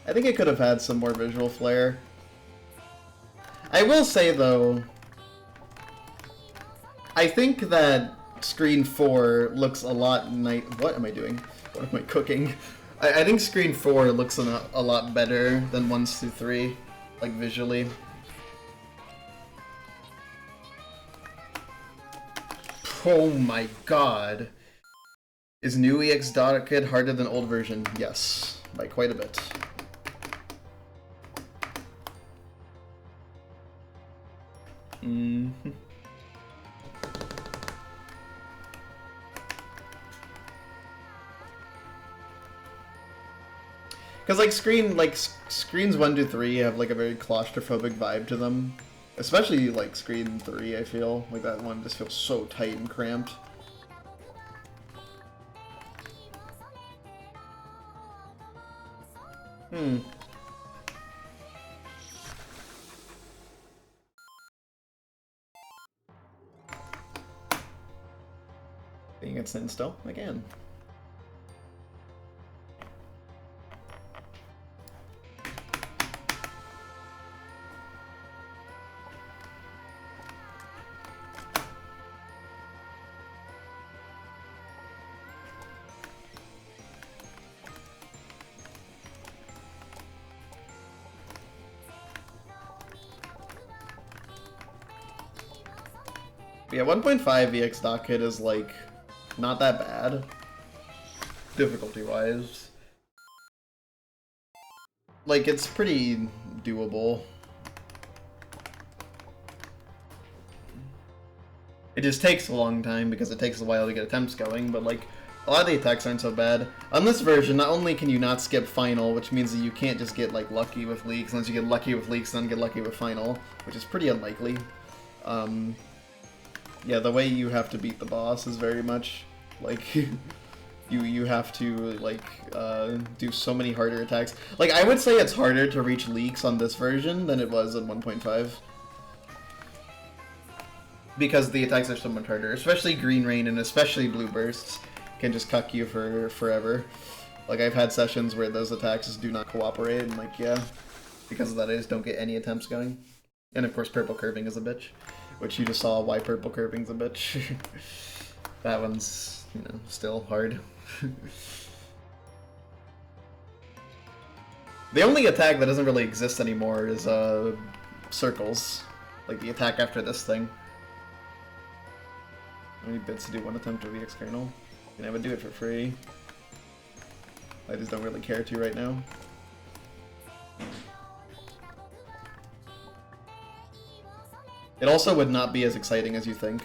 I think it could have had some more visual flair. I will say, though, I think that Screen 4 looks a lot nice. What am I doing? What am I cooking? I think Screen 4 looks a lot better than 1 through 3, like, visually. Oh my god. Is new EX Kid harder than old version? Yes, by quite a bit. Because like screens 1 to 3 have like a very claustrophobic vibe to them, especially like screen 3. I feel like that one just feels so tight and cramped. Being at stand still again. Yeah, 1.5 VX Dock Hit is like not that bad, difficulty-wise. Like, it's pretty doable. It just takes a long time because it takes a while to get attempts going, but like, a lot of the attacks aren't so bad. On this version, not only can you not skip Final, which means that you can't just get like lucky with leaks, unless you get lucky with leaks, then get lucky with Final, which is pretty unlikely. Yeah, the way you have to beat the boss is very much like you have to like do so many harder attacks. Like, I would say it's harder to reach leaks on this version than it was in 1.5. Because the attacks are so much harder, especially Green Rain and especially Blue Bursts can just cuck you for forever. Like, I've had sessions where those attacks just do not cooperate, and like, yeah, because of that I just don't get any attempts going. And of course Purple Curving is a bitch, which you just saw why Purple Curving's a bitch. That one's, you know, still hard. The only attack that doesn't really exist anymore is circles, like the attack after this thing. How many bits to do one attempt of the EX kernel? And I would do it for free. I just don't really care to right now. It also would not be as exciting as you think.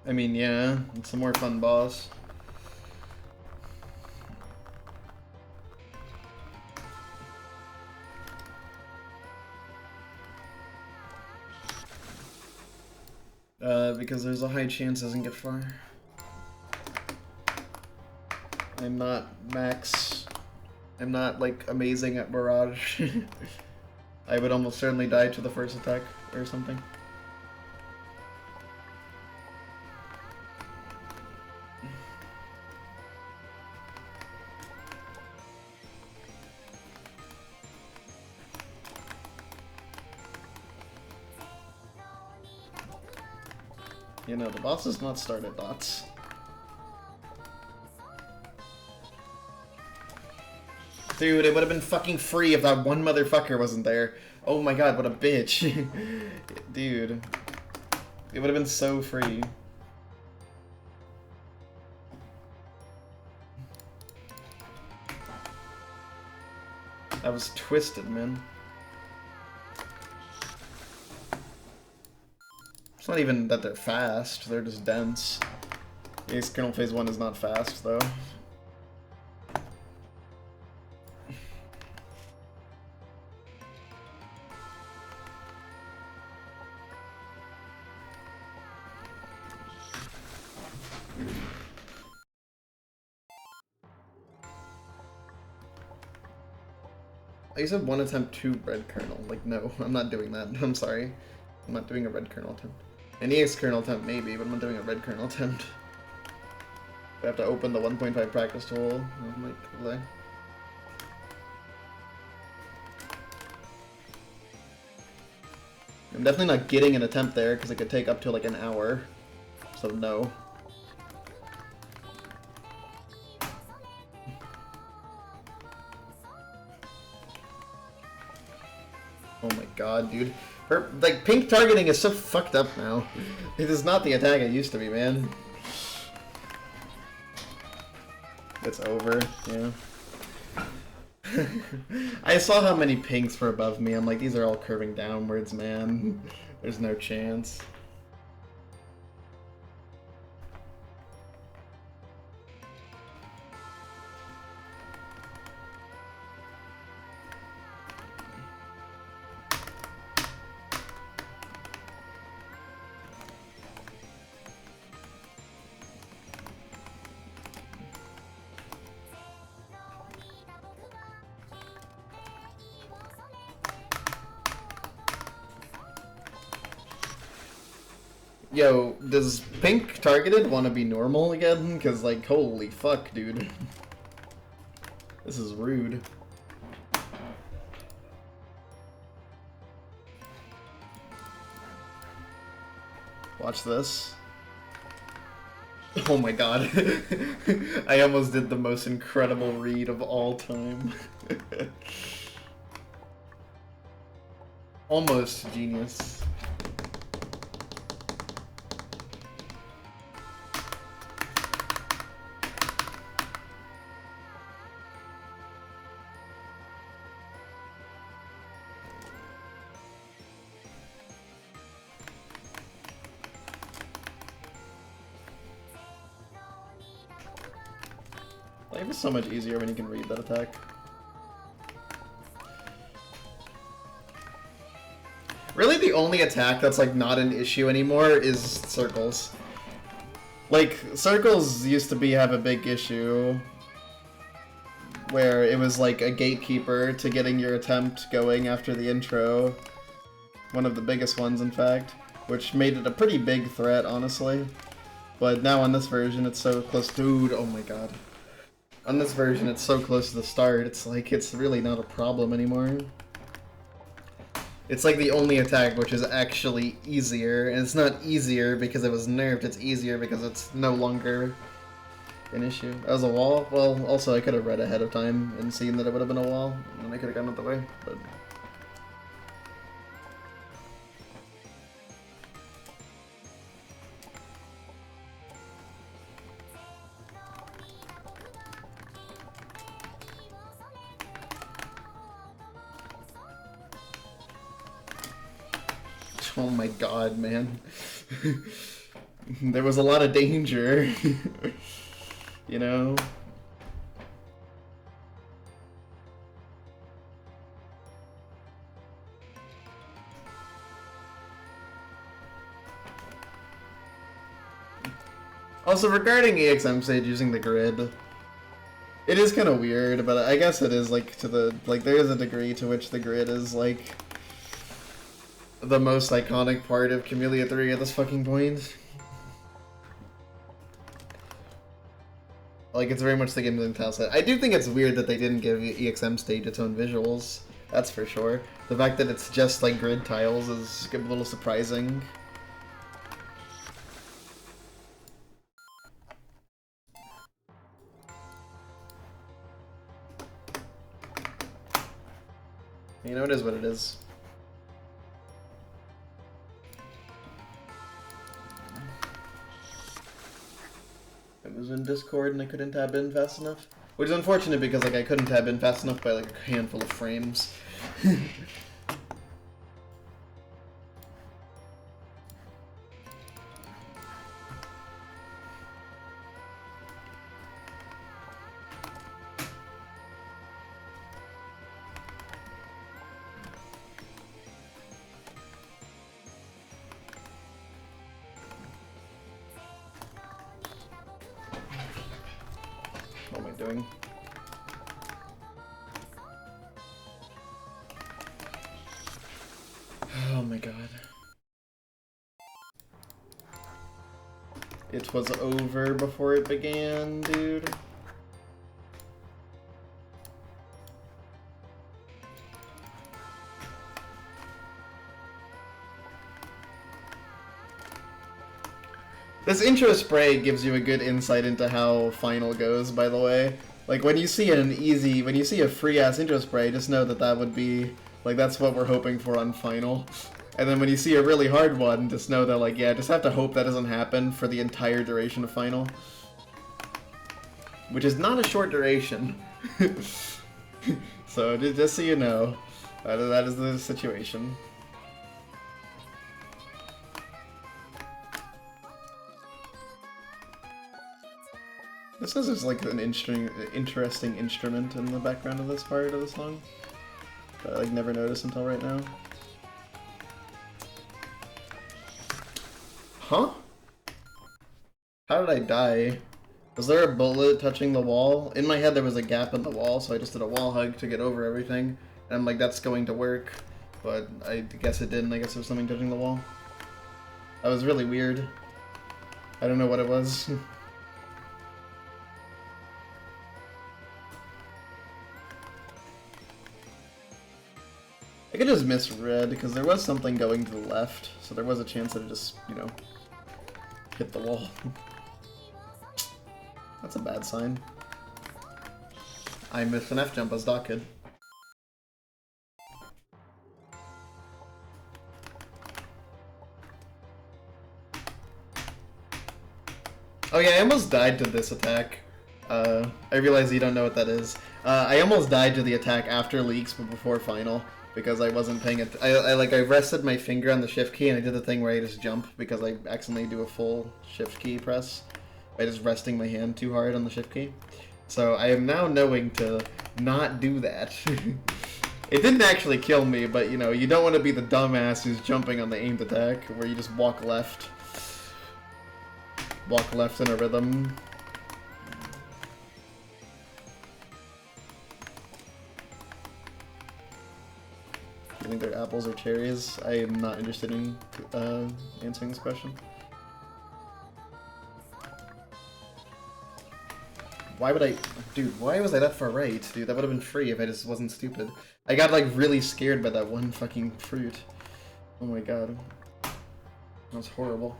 I mean, yeah, it's a more fun boss. Because there's a high chance it doesn't get far. I'm not max. I'm not, like, amazing at Barrage. I would almost certainly die to the first attack or something. You know, the boss does not start at dots. Dude, it would have been fucking free if that one motherfucker wasn't there. Oh my god, what a bitch. Dude. It would have been so free. I was twisted, man. It's not even that they're fast, they're just dense. Ace Kernel Phase 1 is not fast, though. I said one attempt to red kernel. Like, no, I'm not doing that. I'm sorry. I'm not doing a red kernel attempt. An EX kernel attempt, maybe, but I'm not doing a red kernel attempt. I have to open the 1.5 practice tool. Oh my god. I'm definitely not getting an attempt there, because it could take up to like an hour. So no. Oh my god, dude. Her, like, pink targeting is so fucked up now. It is not the attack it used to be, man. It's over, yeah. I saw how many pinks were above me. I'm like, these are all curving downwards, man. There's no chance. Yo, does pink targeted want to be normal again? Because, like, holy fuck, dude. This is rude. Watch this. Oh my god. I almost did the most incredible read of all time. Almost genius. Life is so much easier when you can read that attack. Really, the only attack that's like not an issue anymore is circles. Like, circles used to have a big issue where it was like a gatekeeper to getting your attempt going after the intro. One of the biggest ones, in fact, which made it a pretty big threat, honestly. But now on this version, it's so close. Dude, oh my god. On this version, it's so close to the start, it's like, it's really not a problem anymore. It's like the only attack which is actually easier, and it's not easier because it was nerfed, it's easier because it's no longer an issue. That was a wall? Well, also I could have read ahead of time and seen that it would have been a wall, and I could have gotten out the way, but... Oh my god, man. There was a lot of danger. You know? Also, regarding EXM stage using the grid, it is kind of weird, but I guess it is, like, there is a degree to which the grid is, like, the most iconic part of Kamilia 3 at this fucking point. Like, it's very much the game tile set. I do think it's weird that they didn't give EXM stage its own visuals. That's for sure. The fact that it's just, like, grid tiles is a little surprising. You know, it is what it is. was in Discord and I couldn't tab in fast enough. Which is unfortunate because like I couldn't tab in fast enough by like a handful of frames. What am I doing? Oh my god. It was over before it began, dude. This intro spray gives you a good insight into how final goes, by the way. Like, when you see a free-ass intro spray, just know that that would be, like, that's what we're hoping for on final. And then when you see a really hard one, just know that, like, yeah, just have to hope that doesn't happen for the entire duration of final. Which is not a short duration. So, just so you know, that is the situation. This is just like an interesting instrument in the background of this part of the song that I like never noticed until right now. Huh? How did I die? Was there a bullet touching the wall? In my head there was a gap in the wall, so I just did a wall hug to get over everything. And I'm like, that's going to work. But I guess it didn't. I guess there was something touching the wall. That was really weird. I don't know what it was. I could just misread, because there was something going to the left, so there was a chance that it just, you know, hit the wall. That's a bad sign. I missed an F-jump as Doc Kid. Oh yeah, I almost died to this attack. I realize you don't know what that is. I almost died to the attack after leaks, but before final. Because I wasn't paying it. I rested my finger on the shift key and I did the thing where I just jump because I accidentally do a full shift key press by just resting my hand too hard on the shift key. So I am now knowing to not do that. It didn't actually kill me, but you know, you don't want to be the dumbass who's jumping on the aimed attack where you just walk left. Walk left in a rhythm. I think they're apples or cherries. I am not interested in answering this question. Why would I... Dude, why was I left for right? Dude, that would have been free if I just wasn't stupid. I got, like, really scared by that one fucking fruit. Oh my god. That was horrible.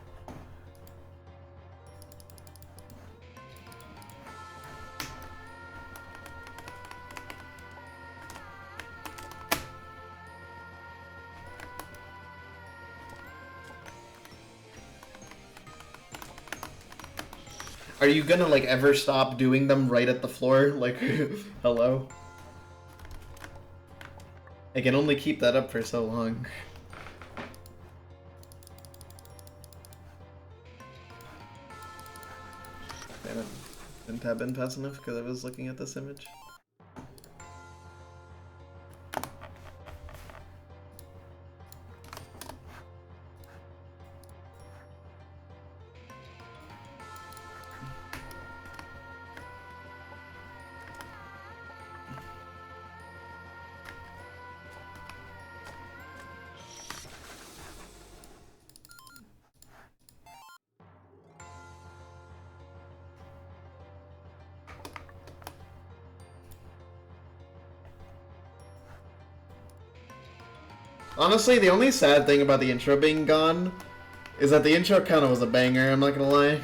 Are you gonna, like, ever stop doing them right at the floor? Like, hello? I can only keep that up for so long. Man, I didn't tab in fast enough because I was looking at this image. Honestly, the only sad thing about the intro being gone is that the intro kind of was a banger, I'm not gonna lie.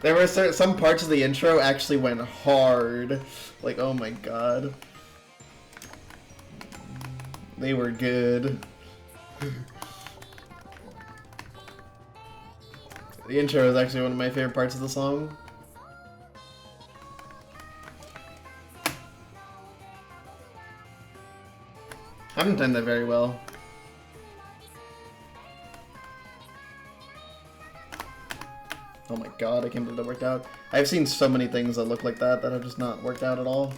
There were some parts of the intro actually went hard. Like, oh my god. They were good. The intro is actually one of my favorite parts of the song. I haven't done that very well. Oh my god, I can't believe that worked out. I've seen so many things that look like that have just not worked out at all.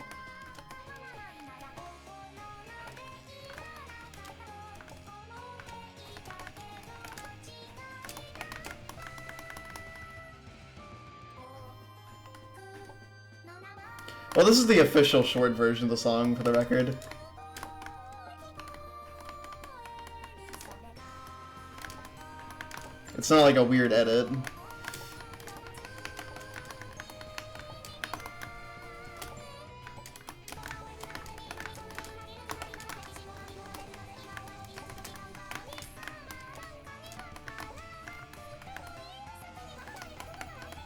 Well, this is the official short version of the song, for the record. It's not like a weird edit.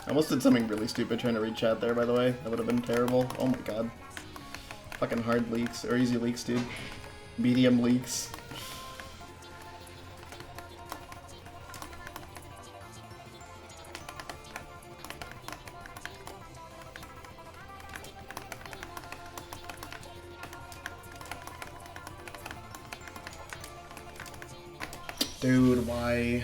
I almost did something really stupid trying to read chat there, by the way. That would have been terrible. Oh my god. Fucking hard leaks, or easy leaks, dude. Medium leaks. Dude, why?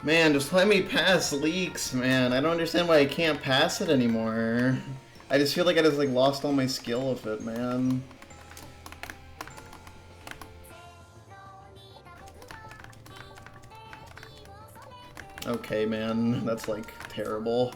Man, just let me pass leaks, man. I don't understand why I can't pass it anymore. I just feel like I just like lost all my skill of it, man. Okay, man, that's like terrible.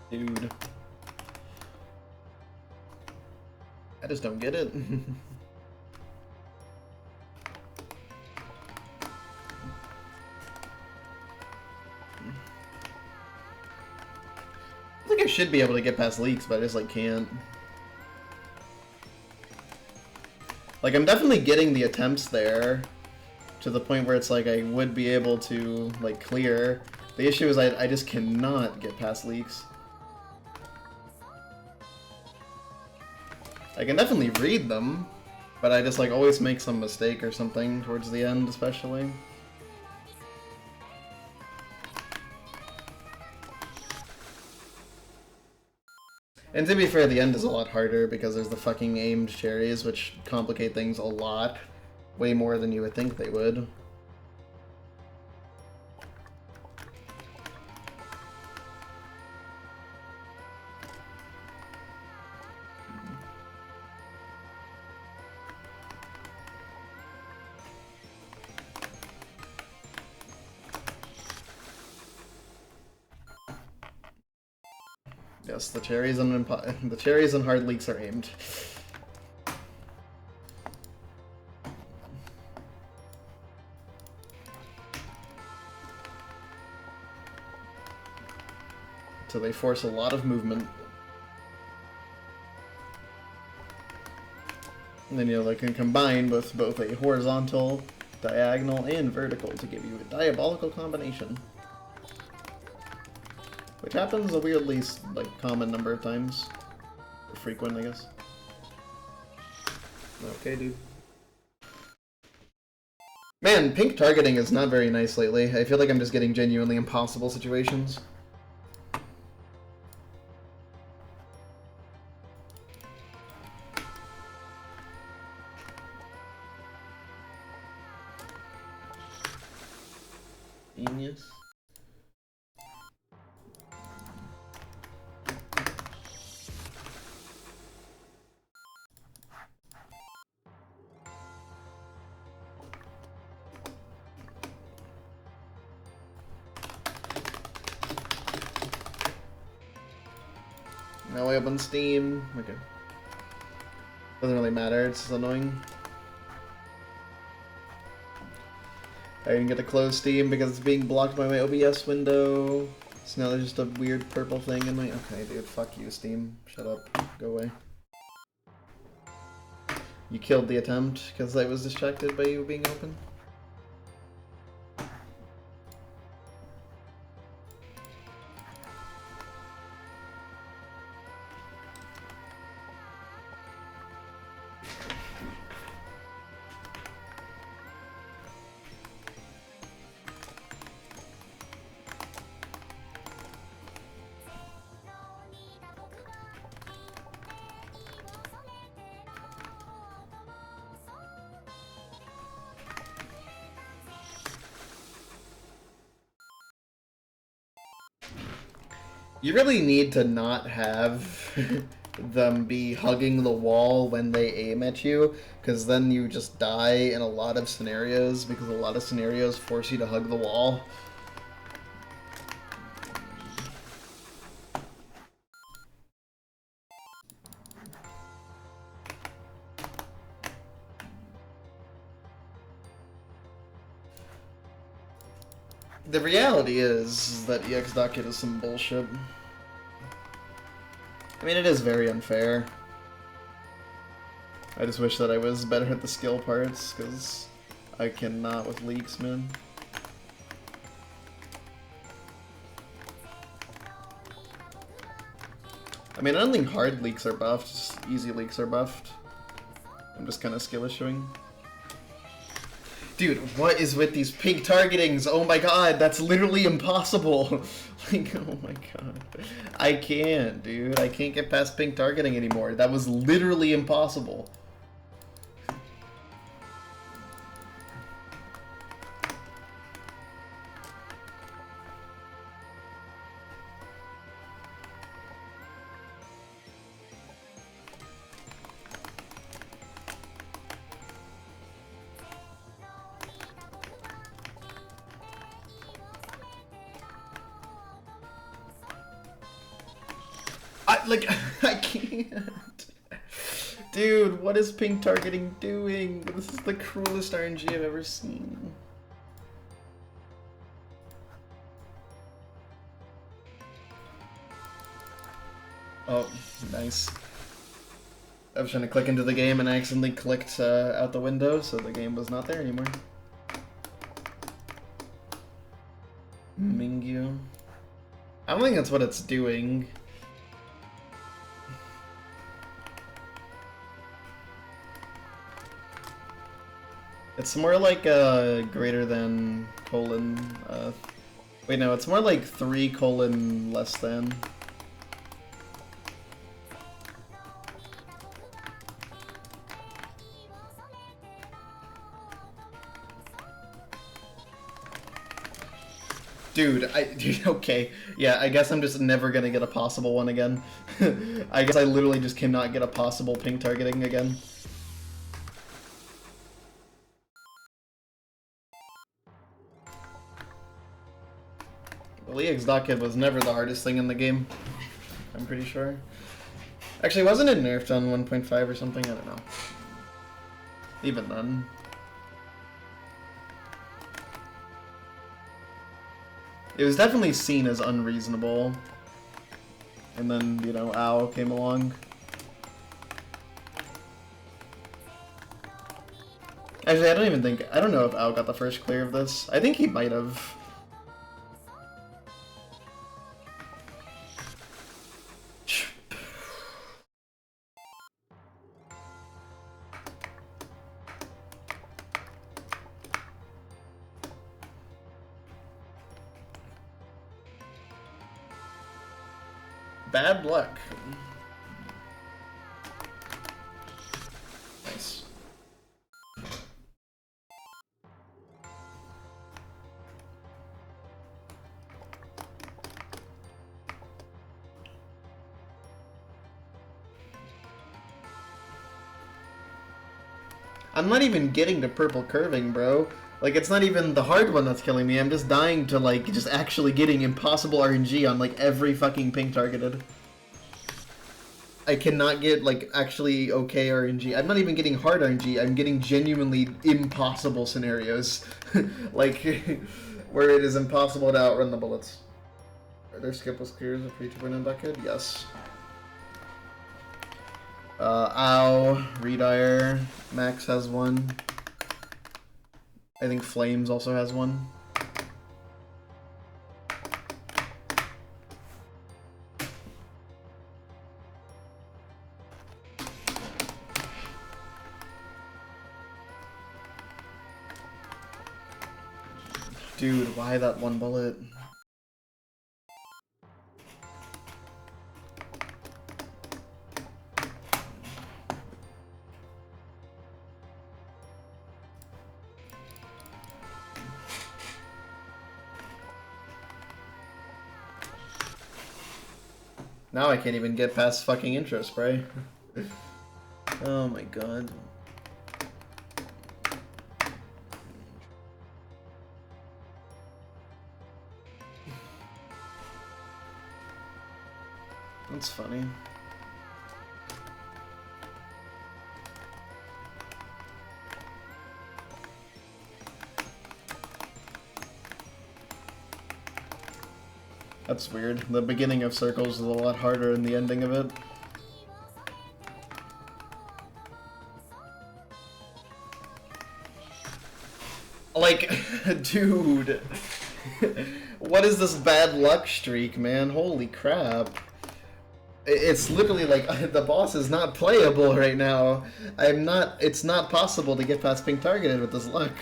Dude. I just don't get it. I think I should be able to get past leaks, but I just like can't. Like I'm definitely getting the attempts there to the point where it's like I would be able to like clear. The issue is I just cannot get past leaks. I can definitely read them, but I just like always make some mistake or something towards the end, especially. And to be fair, the end is a lot harder because there's the fucking aimed cherries, which complicate things a lot. Way more than you would think they would. Yes, the cherries and hard leaks are aimed. So they force a lot of movement. And then they can combine with both a horizontal, diagonal, and vertical to give you a diabolical combination. Which happens a weirdly common number of times. Or frequent, I guess. Okay, dude. Man, pink targeting is not very nice lately. I feel like I'm just getting genuinely impossible situations. Genius. Now I open Steam. Okay. Doesn't really matter, it's just annoying. I didn't get to close Steam because it's being blocked by my OBS window. So now there's just a weird purple thing in my... Okay, dude, fuck you, Steam. Shut up. Go away. You killed the attempt because I was distracted by you being open? You really need to not have them be hugging the wall when they aim at you, because then you just die in a lot of scenarios, because a lot of scenarios force you to hug the wall. The reality is that EX.kit is some bullshit. I mean, it is very unfair. I just wish that I was better at the skill parts, because I cannot with leaks, man. I mean, I don't think hard leaks are buffed, just easy leaks are buffed. I'm just kind of skill issuing. Dude, what is with these pink targetings? Oh my god, that's literally impossible. Like, oh my god. I can't, dude. I can't get past pink targeting anymore. That was literally impossible. I can't. Dude, what is pink targeting doing? This is the cruelest RNG I've ever seen. Oh, nice. I was trying to click into the game and I accidentally clicked out the window, so the game was not there anymore. Mingyu. I don't think that's what it's doing. It's more like greater than colon, wait no, it's more like 3 colon less than. Dude, okay. Yeah, I guess I'm just never gonna get a possible one again. I guess I literally just cannot get a possible pink targeting again. EX.kit was never the hardest thing in the game. I'm pretty sure. Actually, wasn't it nerfed on 1.5 or something? I don't know. Even then. It was definitely seen as unreasonable. And then, you know, Ow came along. Actually, I don't know if Ow got the first clear of this. I think he might have. Bad luck. Nice. I'm not even getting to purple curving, bro. Like, it's not even the hard one that's killing me. I'm just dying to, like, just actually getting impossible RNG on, like, every fucking pink targeted. I cannot get like actually okay RNG. I'm not even getting hard RNG. I'm getting genuinely impossible scenarios, like where it is impossible to outrun the bullets. Are there skipless clears of v2.0 that good? Yes. Ow, Redire, Max has one. I think Flames also has one. Dude, why that one bullet? Now I can't even get past fucking intro spray. Oh my god. That's funny. That's weird. The beginning of Circles is a lot harder than the ending of it. Like, dude. What is this bad luck streak, man? Holy crap. It's literally like, the boss is not playable right now. It's not possible to get past being targeted with this luck.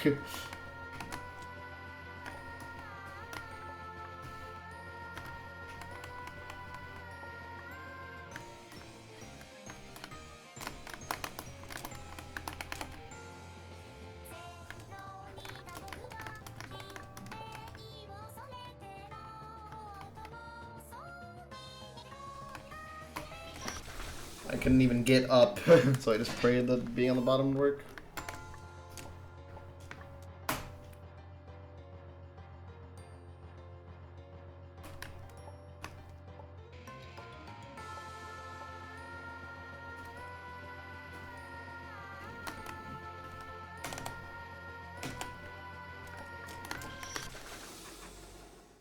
I couldn't even get up, so I just prayed that being on the bottom would work.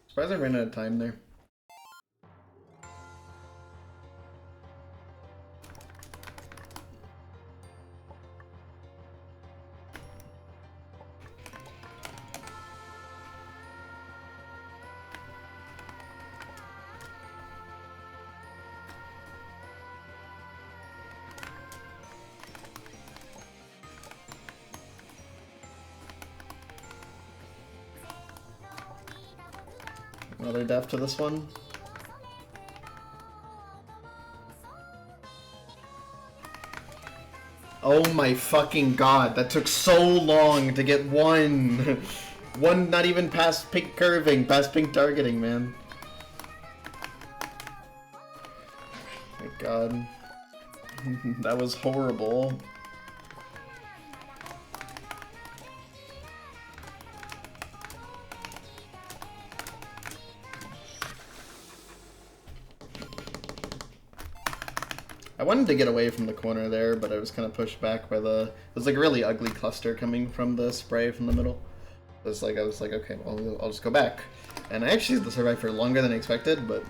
Surprised I ran out of time there. Another death to this one. Oh my fucking god, that took so long to get one! One not even past pink curving, past pink targeting, man. My god. That was horrible. I wanted to get away from the corner there, but I was kind of pushed back by there's like a really ugly cluster coming from the spray from the middle. I was like, okay, well, I'll just go back. And I actually survived for longer than I expected, but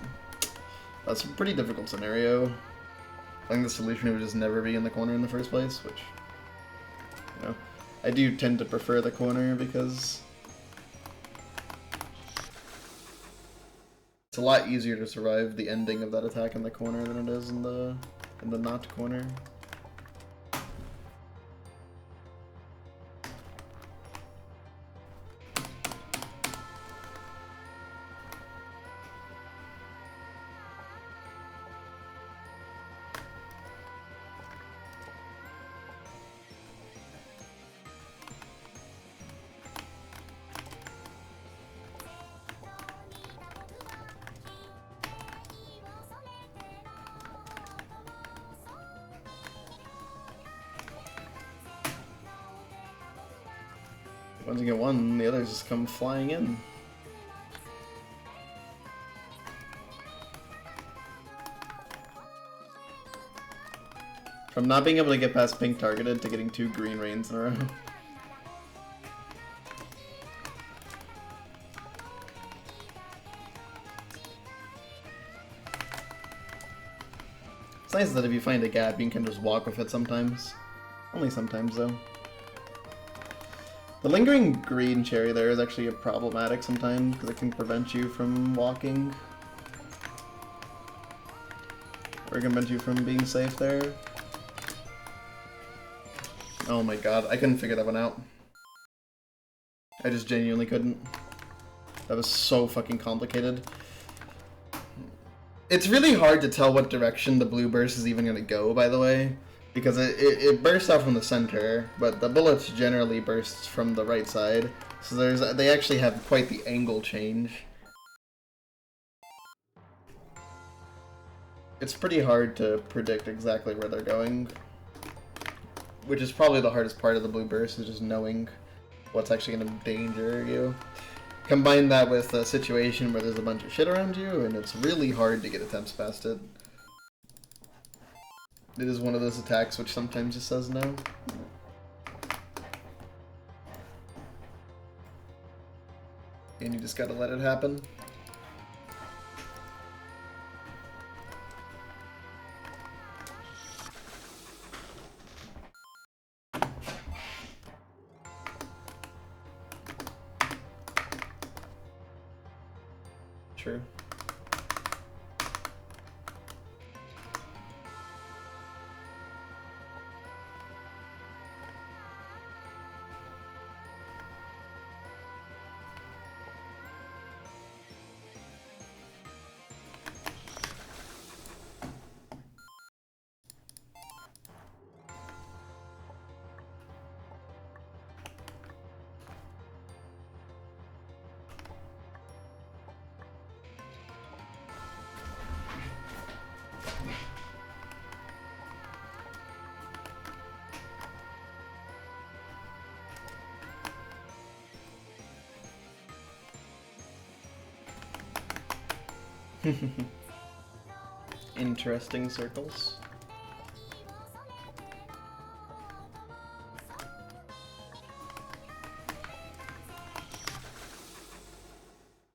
that's a pretty difficult scenario. I think the solution would just never be in the corner in the first place, which, you know, I do tend to prefer the corner because it's a lot easier to survive the ending of that attack in the corner than it is in the not corner. Once you get one, the others just come flying in. From not being able to get past pink targeted to getting 2 green rains in a row. It's nice that if you find a gap, you can just walk with it sometimes. Only sometimes, though. The lingering green cherry there is actually problematic sometimes, because it can prevent you from walking. Or prevent you from being safe there. Oh my god, I couldn't figure that one out. I just genuinely couldn't. That was so fucking complicated. It's really hard to tell what direction the blue burst is even going to go, by the way. Because it bursts out from the center, but the bullets generally burst from the right side. So they actually have quite the angle change. It's pretty hard to predict exactly where they're going. Which is probably the hardest part of the blue burst, is just knowing what's actually going to danger you. Combine that with a situation where there's a bunch of shit around you, and it's really hard to get attempts past it. It is one of those attacks which sometimes just says no. And you just gotta let it happen. True. Interesting circles.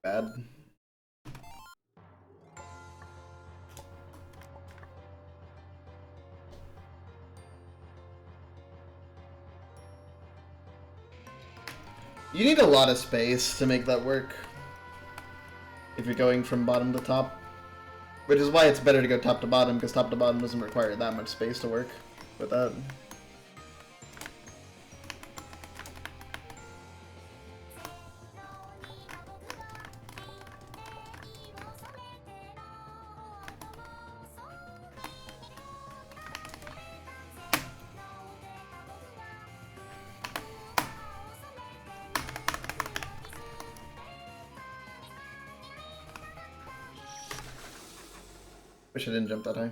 Bad. You need a lot of space to make that work. If you're going from bottom to top. Which is why it's better to go top to bottom, because top to bottom doesn't require that much space to work with that. Wish I didn't jump that high.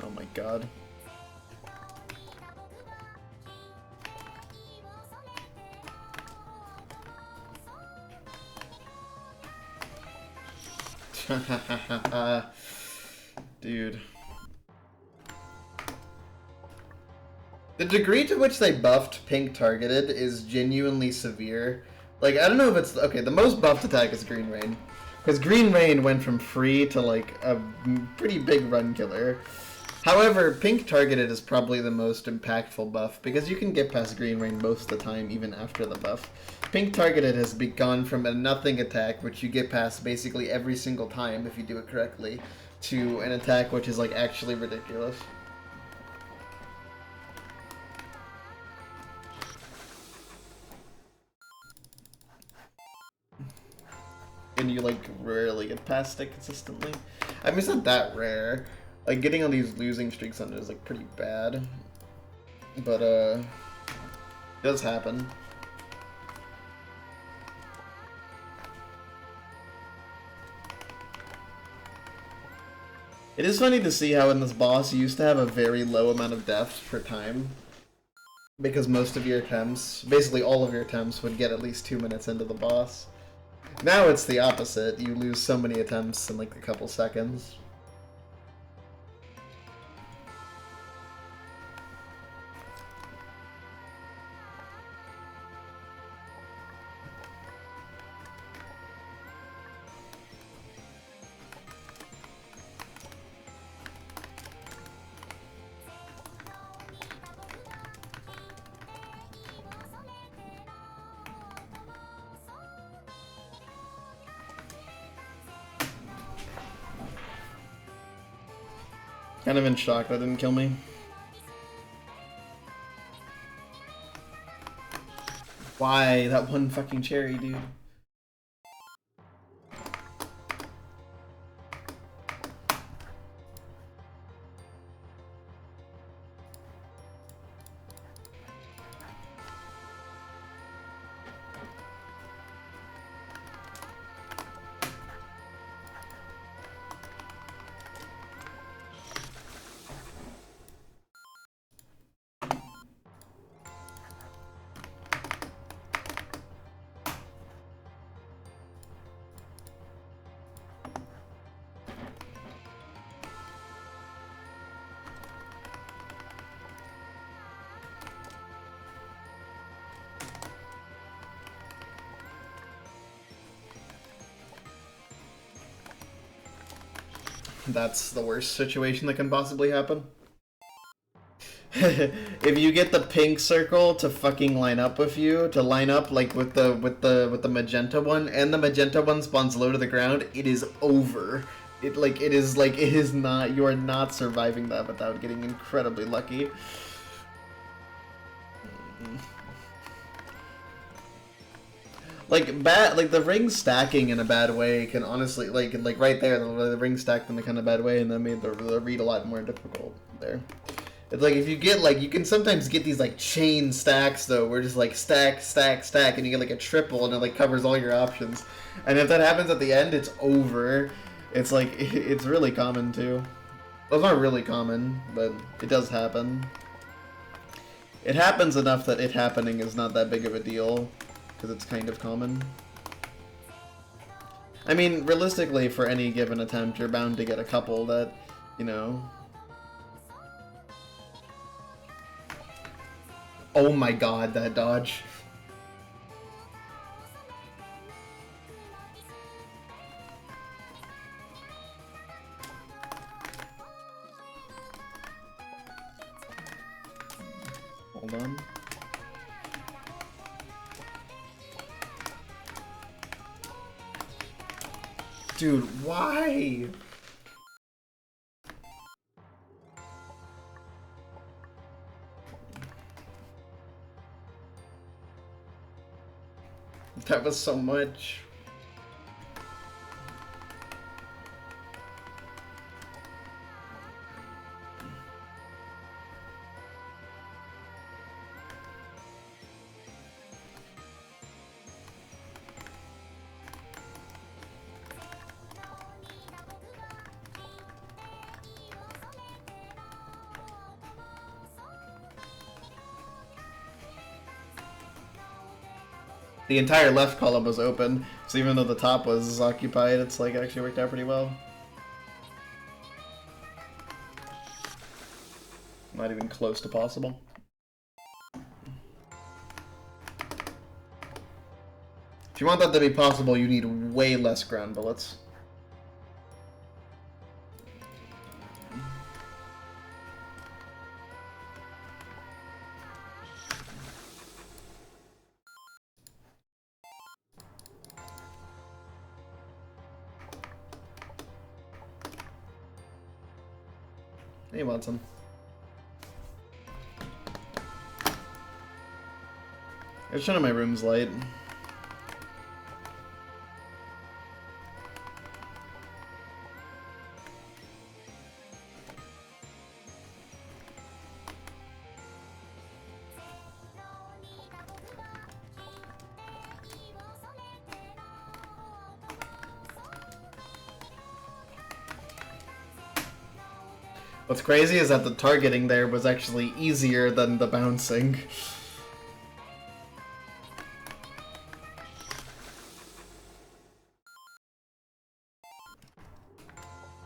Oh my god. Dude. The degree to which they buffed pink targeted is genuinely severe. Like, I don't know if it's... Okay, the most buffed attack is Green Rain. Because Green Rain went from free to, like, a pretty big run killer. However, pink targeted is probably the most impactful buff, because you can get past Green Rain most of the time, even after the buff. Pink targeted has gone from a nothing attack, which you get past basically every single time if you do it correctly, to an attack which is, like, actually ridiculous. And you, like, rarely get past it consistently. I mean, it's not that rare. Like, getting on these losing streaks on it is, like, pretty bad. But, it does happen. It is funny to see how in this boss you used to have a very low amount of deaths per time. Because most of your attempts, basically all of your attempts, would get at least 2 minutes into the boss. Now it's the opposite. You lose so many attempts in like a couple seconds. Kind of in shock that didn't kill me. Why? That one fucking cherry, dude. That's the worst situation that can possibly happen. If you get the pink circle to fucking line up with you, to line up like with the magenta one, and the magenta one spawns low to the ground, it is over. It is not, you are not surviving that without getting incredibly lucky. Like the ring stacking in a bad way can honestly like right there the ring stacked in a kind of bad way, and that made the read a lot more difficult there. It's like if you get like you can sometimes get these like chain stacks though, where just like stack, stack, stack, and you get like a triple, and it like covers all your options. And if that happens at the end, it's over. It's like it's really common too. Those aren't really common, but it does happen. It happens enough that it happening is not that big of a deal. Because it's kind of common. I mean, realistically, for any given attempt, you're bound to get a couple that, you know... Oh my god, that dodge. Hold on. Dude, why? That was so much. The entire left column was open, so even though the top was occupied, it's like actually worked out pretty well. Not even close to possible. If you want that to be possible, you need way less ground bullets. Hey, Watson. I was trying to my room's light. What's crazy is that the targeting there was actually easier than the bouncing.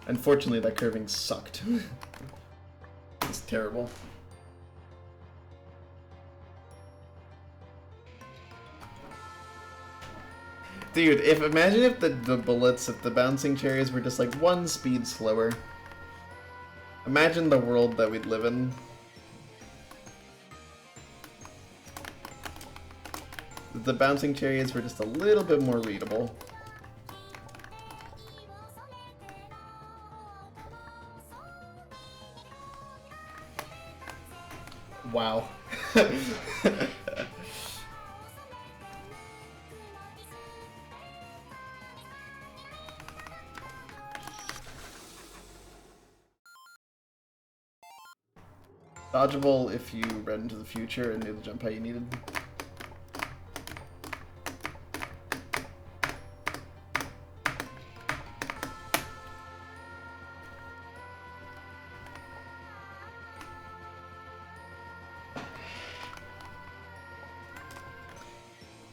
Unfortunately, that curving sucked. It's terrible. Dude, imagine if the bullets, if the bouncing cherries were just like one speed slower. Imagine the world that we'd live in. If the bouncing cherries were just a little bit more readable. Wow. Dodgeable if you read into the future and knew the jump height you needed.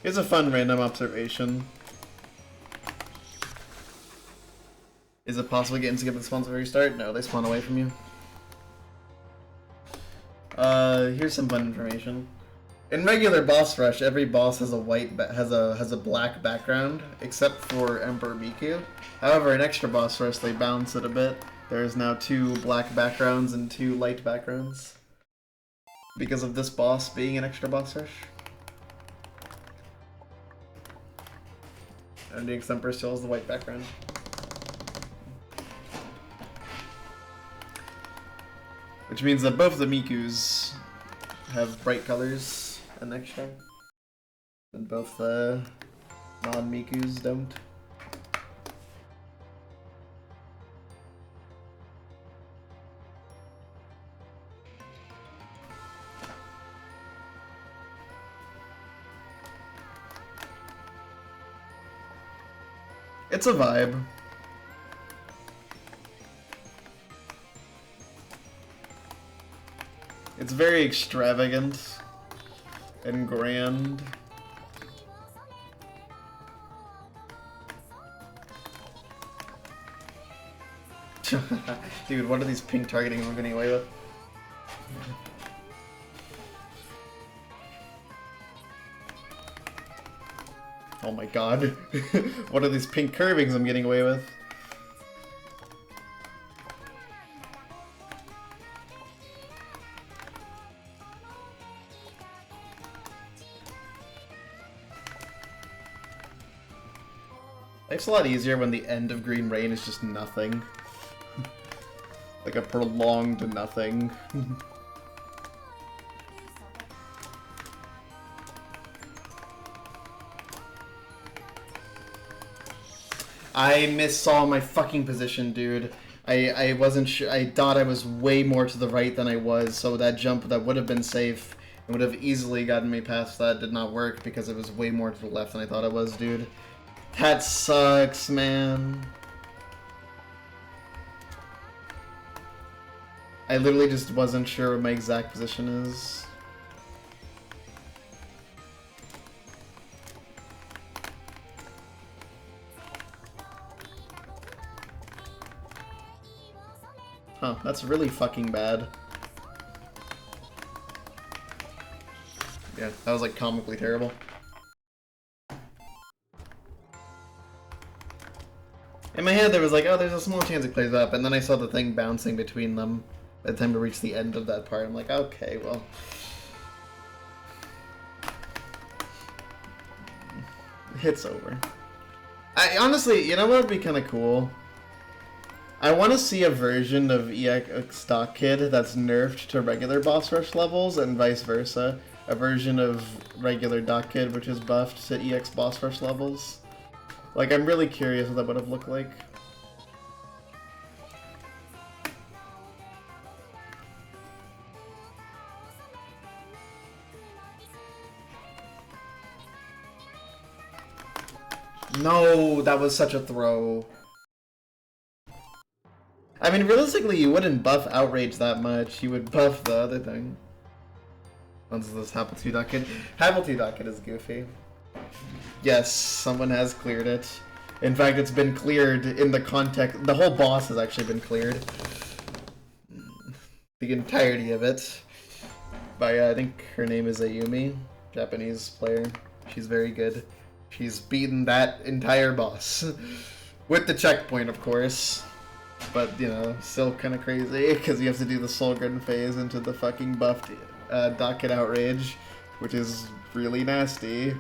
Here's a fun random observation. Is it possible to get into skip the spawns before you start? No, they spawn away from you. Here's some fun information. In regular boss rush, every boss has a has a black background, except for Emperor Miku. However, in extra boss rush, they balance it a bit. There is now 2 black backgrounds and 2 light backgrounds because of this boss being an extra boss rush. And the Emperor still has the white background. Which means that both the Mikus have bright colors and extra, and both the non-Mikus don't. It's a vibe. It's very extravagant and grand. Dude, what are these pink targetings I'm getting away with? Oh my god. What are these pink curvings I'm getting away with? It's a lot easier when the end of Green Rain is just nothing. Like a prolonged nothing. I missaw my fucking position, dude. I wasn't sure. I thought I was way more to the right than I was, so that jump that would have been safe and would have easily gotten me past that did not work because it was way more to the left than I thought it was, dude. That sucks, man. I literally just wasn't sure what my exact position is. Huh, that's really fucking bad. Yeah, that was like comically terrible. In my head there was like, oh, there's a small chance it plays up, and then I saw the thing bouncing between them by the time to reach the end of that part. I'm like, okay, well. It's over. Honestly, you know what would be kind of cool? I want to see a version of EX Dock Kid that's nerfed to regular boss rush levels, and vice versa. A version of regular Dock Kid which is buffed to EX boss rush levels. Like, I'm really curious what that would have looked like. No, that was such a throw. I mean, realistically, you wouldn't buff Outrage that much. You would buff the other thing. Once this Apple 2 docket. Apple 2 docket is goofy. Yes, someone has cleared it. In fact, it's been cleared in the context. The whole boss has actually been cleared. The entirety of it. By, I think her name is Ayumi. Japanese player. She's very good. She's beaten that entire boss. With the checkpoint, of course. But, you know, still kind of crazy, because you have to do the Solgren phase into the fucking buffed docket Outrage, which is really nasty.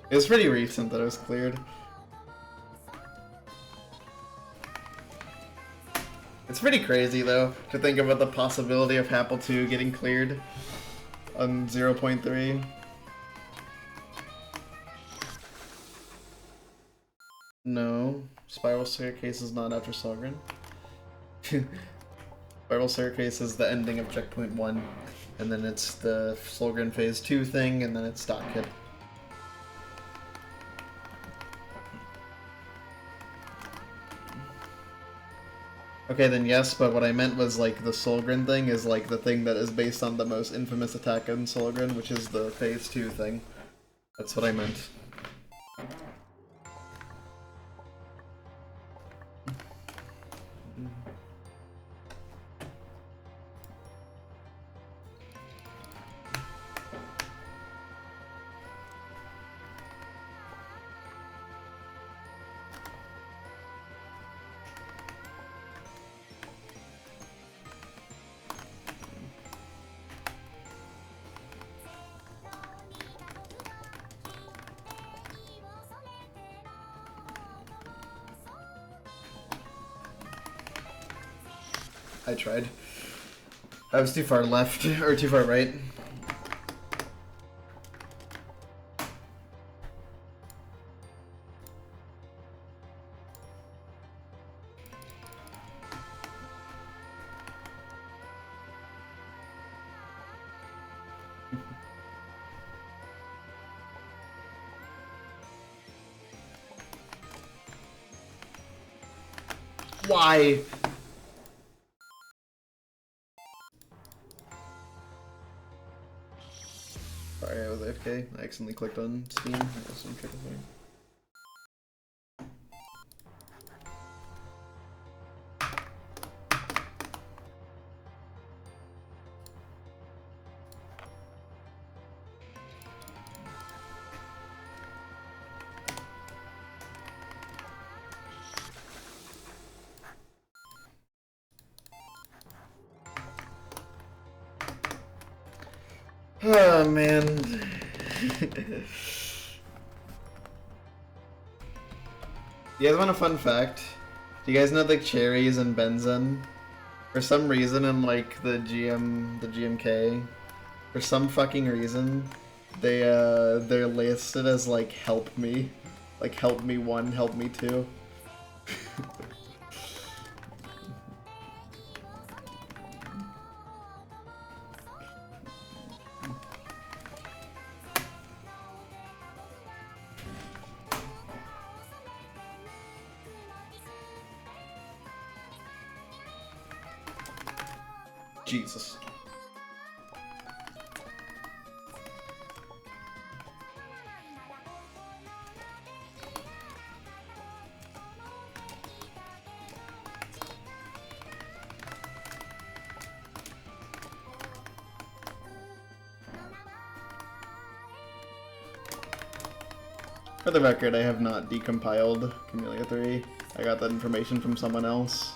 It was pretty recent that it was cleared. It's pretty crazy, though, to think about the possibility of Apple 2 getting cleared on 0.3. No, Spiral Staircase is not after Solgren. Spiral Staircase is the ending of Checkpoint 1, and then it's the Solgren Phase 2 thing, and then it's docket. Okay, then yes, but what I meant was, like, the Solgren thing is, like, the thing that is based on the most infamous attack in Solgren, which is the Phase 2 thing. That's what I meant. I tried. I was too far left, or too far right. Why? Sorry, I was AFK. I accidentally clicked on Steam. I was gonna check it. Oh man. You guys want a fun fact? Do you guys know like cherries and benzene? For some reason in like the GMK, for some fucking reason, they're listed as like help me. Like help me 1, help me 2. Jesus. For the record, I have not decompiled Kamilia 3. I got that information from someone else.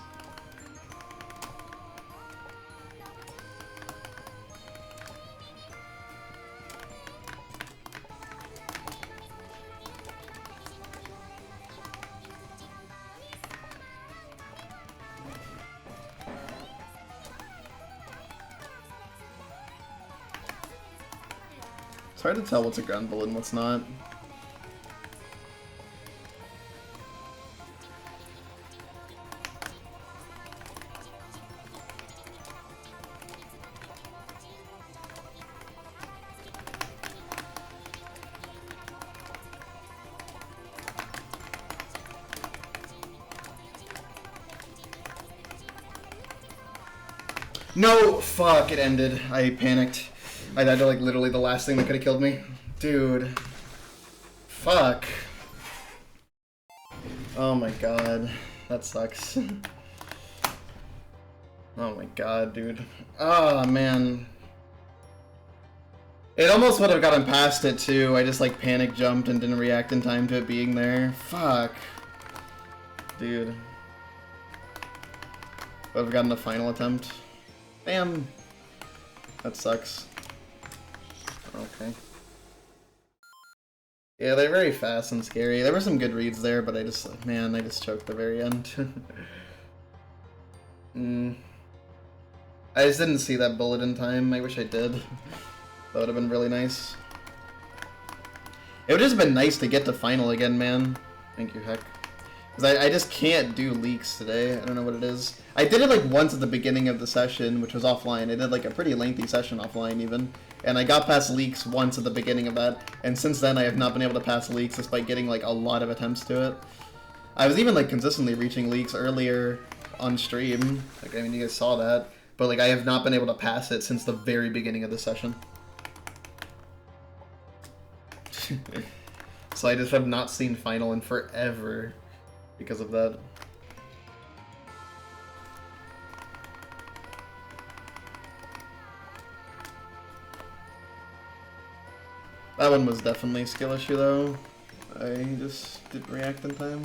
It's hard to tell what's a ground bullet and what's not. No! Fuck, it ended. I panicked. I died to like literally the last thing that could have killed me. Dude. Fuck. Oh my god. That sucks. Oh my god, dude. Ah, man. It almost would have gotten past it too. I just like panic jumped and didn't react in time to it being there. Fuck. Dude. Would have gotten the final attempt. Damn. That sucks. Okay. Yeah, they're very fast and scary. There were some good reads there, but I just choked the very end. I just didn't see that bullet in time. I wish I did. That would have been really nice. It would just have been nice to get to final again, man. Thank you, Heck. Because I just can't do leaks today. I don't know what it is. I did it like once at the beginning of the session, which was offline. I did like a pretty lengthy session offline even. And I got past leaks once at the beginning of that. And since then I have not been able to pass leaks despite getting like a lot of attempts to it. I was even like consistently reaching leaks earlier on stream. Like, I mean, you guys saw that. But like I have not been able to pass it since the very beginning of the session. So I just have not seen final in forever because of that. That one was definitely a skill issue though. I just didn't react in time.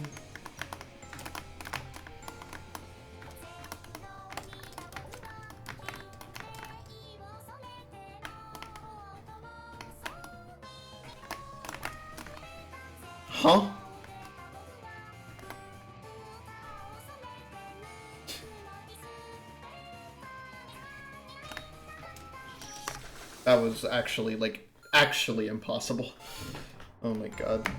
Huh? That was actually, like, actually impossible. Oh my god.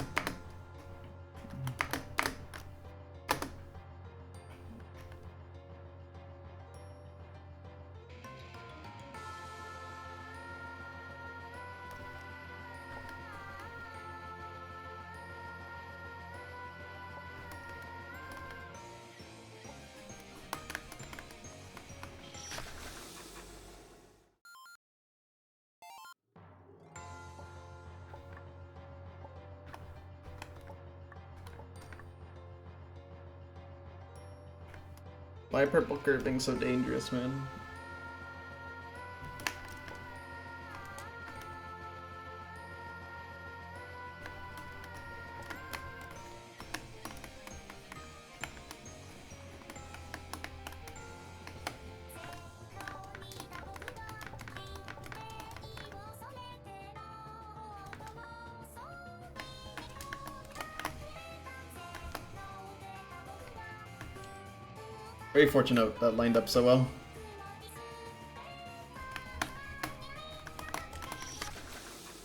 Why purple curving so dangerous, man? Very fortunate that lined up so well.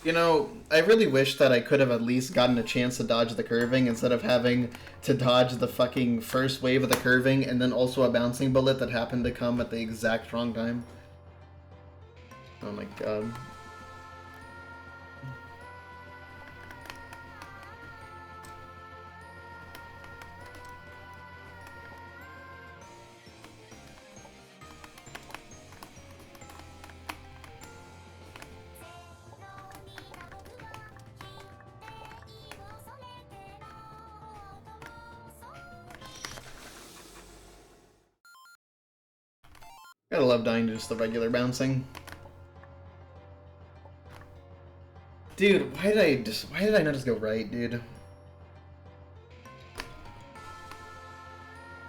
You know, I really wish that I could have at least gotten a chance to dodge the curving instead of having to dodge the fucking first wave of the curving and then also a bouncing bullet that happened to come at the exact wrong time. Oh my god. Gotta love dying to just the regular bouncing. Dude, why did I not just go right, dude?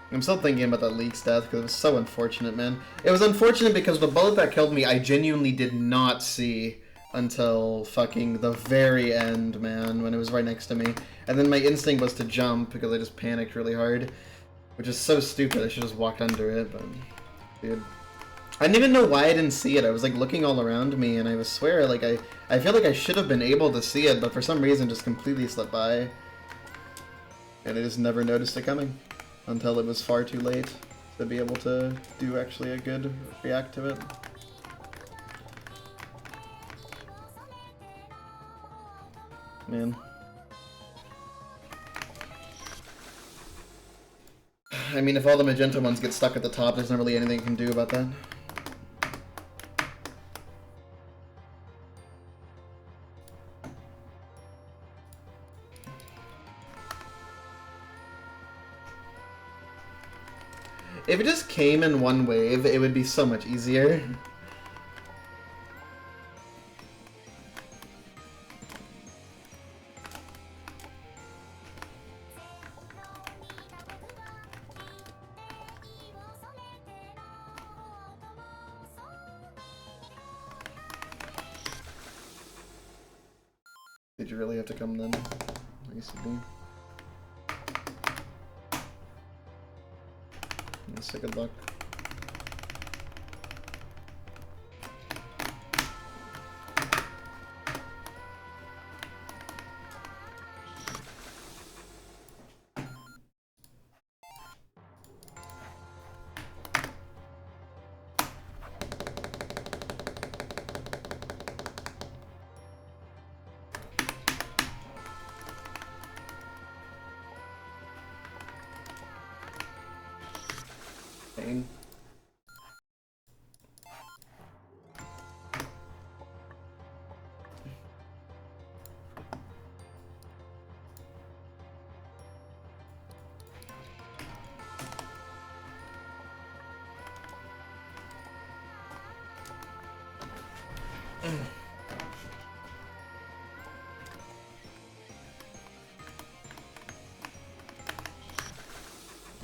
I'm still thinking about that Leak's death because it was so unfortunate, man. It was unfortunate because the bullet that killed me I genuinely did not see until fucking the very end, man, when it was right next to me. And then my instinct was to jump because I just panicked really hard, which is so stupid. I should just walked under it, but dude. I didn't even know why I didn't see it. I was like looking all around me and I swear like I feel like I should have been able to see it, but for some reason just completely slipped by. And I just never noticed it coming until it was far too late to be able to do actually a good react to it. Man. I mean, if all the magenta ones get stuck at the top, there's not really anything you can do about that. If it just came in one wave, it would be so much easier. Did you really have to come then? I guess you do. Let's say good luck. Pain.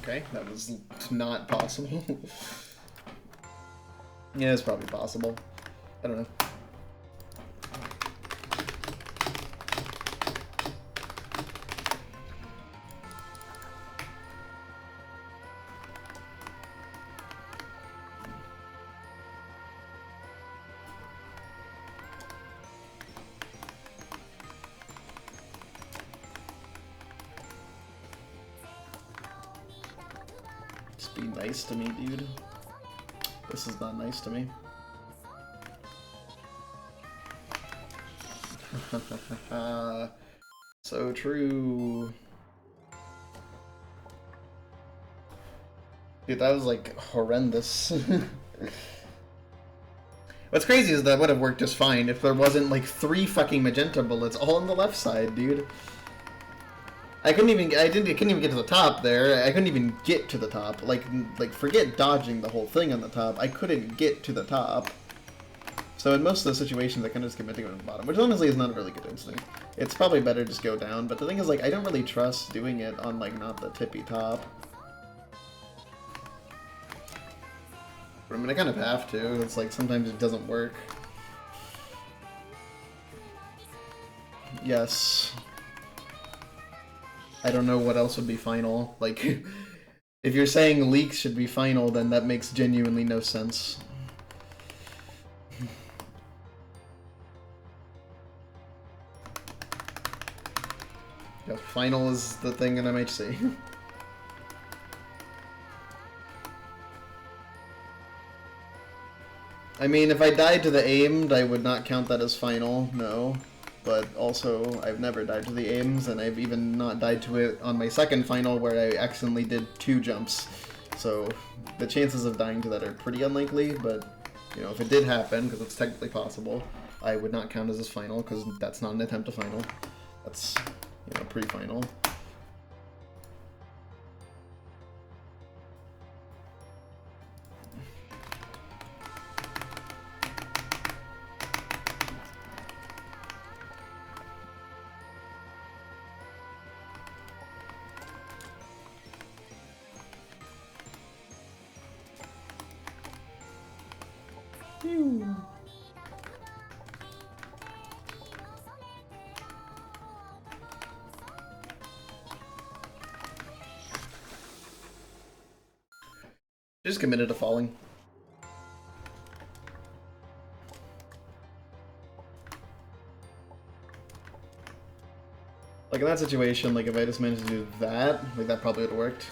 Okay, that was not possible. Yeah, it's probably possible. I don't know. Just be nice to me, dude. This is not nice to me. So true. Dude, that was like horrendous. What's crazy is that would have worked just fine if there wasn't like 3 fucking magenta bullets all on the left side, dude. I couldn't even get to the top there. I couldn't even get to the top. Like forget dodging the whole thing on the top. I couldn't get to the top. So in most of the situations, I kind of just commit to go to the bottom, which honestly is not a really good instinct. It's probably better just go down, but the thing is, like, I don't really trust doing it on, like, not the tippy top. But, I mean, I kind of have to. It's like, sometimes it doesn't work. Yes. I don't know what else would be final. Like, if you're saying leaks should be final, then that makes genuinely no sense. Yeah, final is the thing in MHC. I mean, if I died to the aimed, I would not count that as final, no. But also, I've never died to the aims, and I've even not died to it on my second final where I accidentally did 2 jumps. So, the chances of dying to that are pretty unlikely, but, you know, if it did happen, because it's technically possible, I would not count as final, because that's not an attempt to final. That's, you know, pre-final. Just committed to falling. Like in that situation, like if I just managed to do that, like that probably would have worked.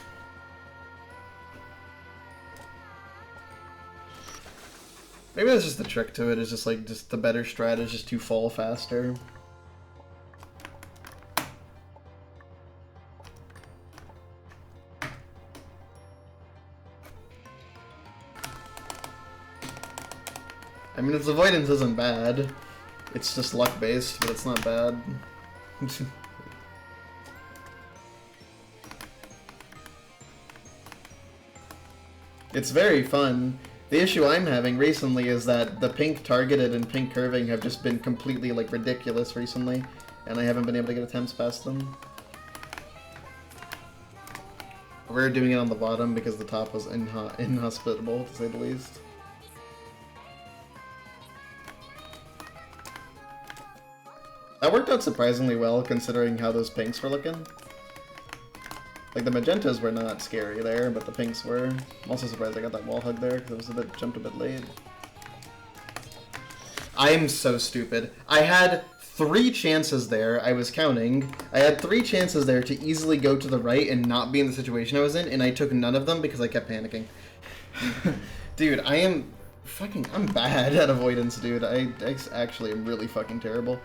Maybe that's just the trick to it, is just like, just the better strat is just to fall faster. I mean, its avoidance isn't bad. It's just luck-based, but it's not bad. It's very fun. The issue I'm having recently is that the pink targeted and pink curving have just been completely like ridiculous recently, and I haven't been able to get attempts past them. We're doing it on the bottom because the top was inhospitable, to say the least. That worked out surprisingly well, considering how those pinks were looking. Like, the magentas were not scary there, but the pinks were. I'm also surprised I got that wall hug there, because it was jumped a bit late. I'm so stupid. I had 3 chances there, I was counting. I had 3 chances there to easily go to the right and not be in the situation I was in, and I took none of them because I kept panicking. Dude, I'm bad at avoidance, dude. I actually am really fucking terrible.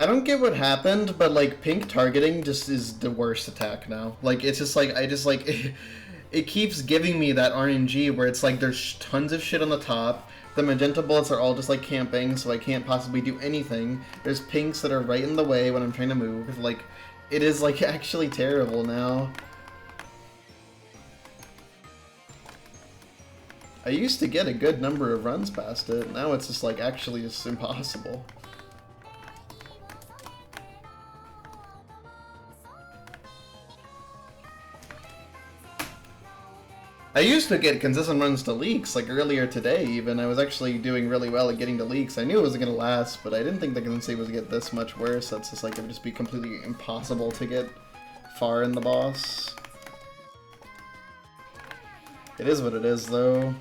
I don't get what happened, but like pink targeting just is the worst attack now. Like it's just like it keeps giving me that RNG where it's like there's tons of shit on the top. The magenta bullets are all just like camping, so I can't possibly do anything. There's pinks that are right in the way when I'm trying to move. Like it is like actually terrible now. I used to get a good number of runs past it. Now it's just like actually just impossible. I used to get consistent runs to leaks, like earlier today even. I was actually doing really well at getting to leaks. I knew it wasn't going to last, but I didn't think the consistency was going to get this much worse. That's just like, it would just be completely impossible to get far in the boss. It is what it is, though.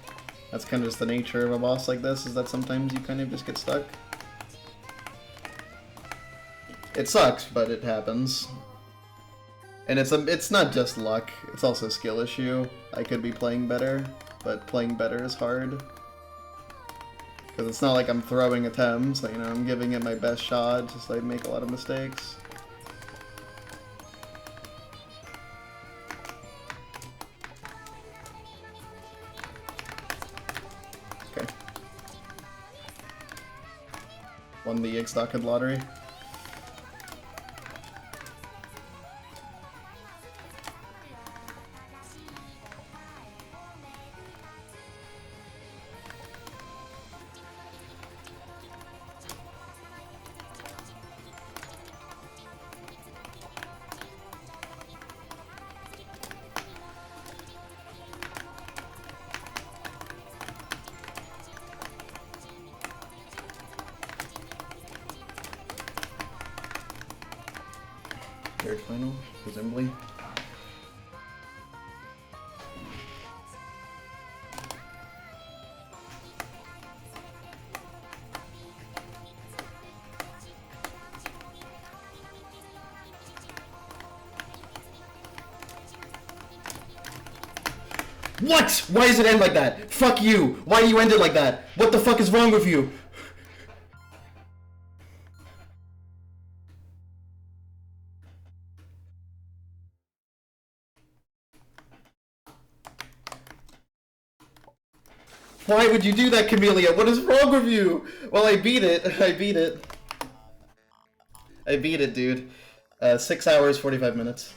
That's kind of just the nature of a boss like this, is that sometimes you kind of just get stuck. It sucks, but it happens. And it's not just luck, it's also a skill issue. I could be playing better, but playing better is hard. Because it's not like I'm throwing attempts, you know, I'm giving it my best shot, just I make a lot of mistakes. Okay. Won the Ixtocid lottery. Third final, presumably. What? Why does it end like that? Fuck you! Why do you end it like that? What the fuck is wrong with you? Why would you do that, Kamilia? What is wrong with you? Well, I beat it. I beat it. I beat it, dude. 6 hours, 45 minutes.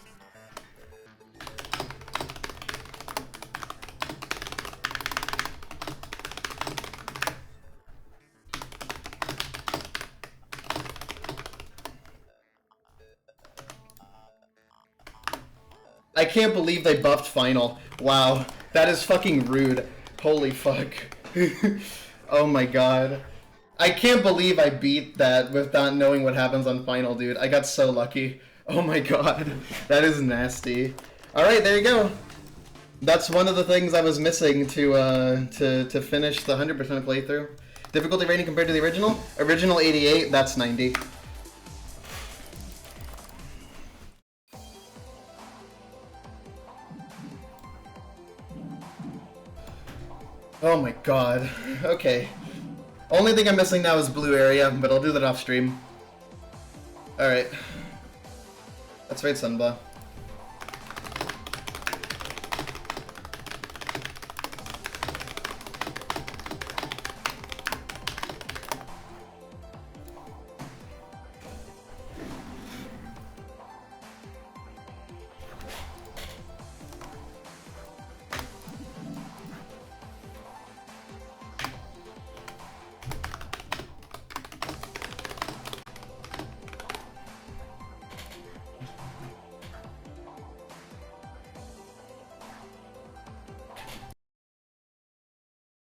I can't believe they buffed Final. Wow. That is fucking rude. Holy fuck. Oh my god. I can't believe I beat that without knowing what happens on Final, dude. I got so lucky. Oh my god. That is nasty. Alright, there you go. That's one of the things I was missing to finish the 100% playthrough. Difficulty rating compared to the original? Original 88, that's 90. Oh my god. Okay. Only thing I'm missing now is blue area, but I'll do that off stream. Alright. Let's raid Sunblaw.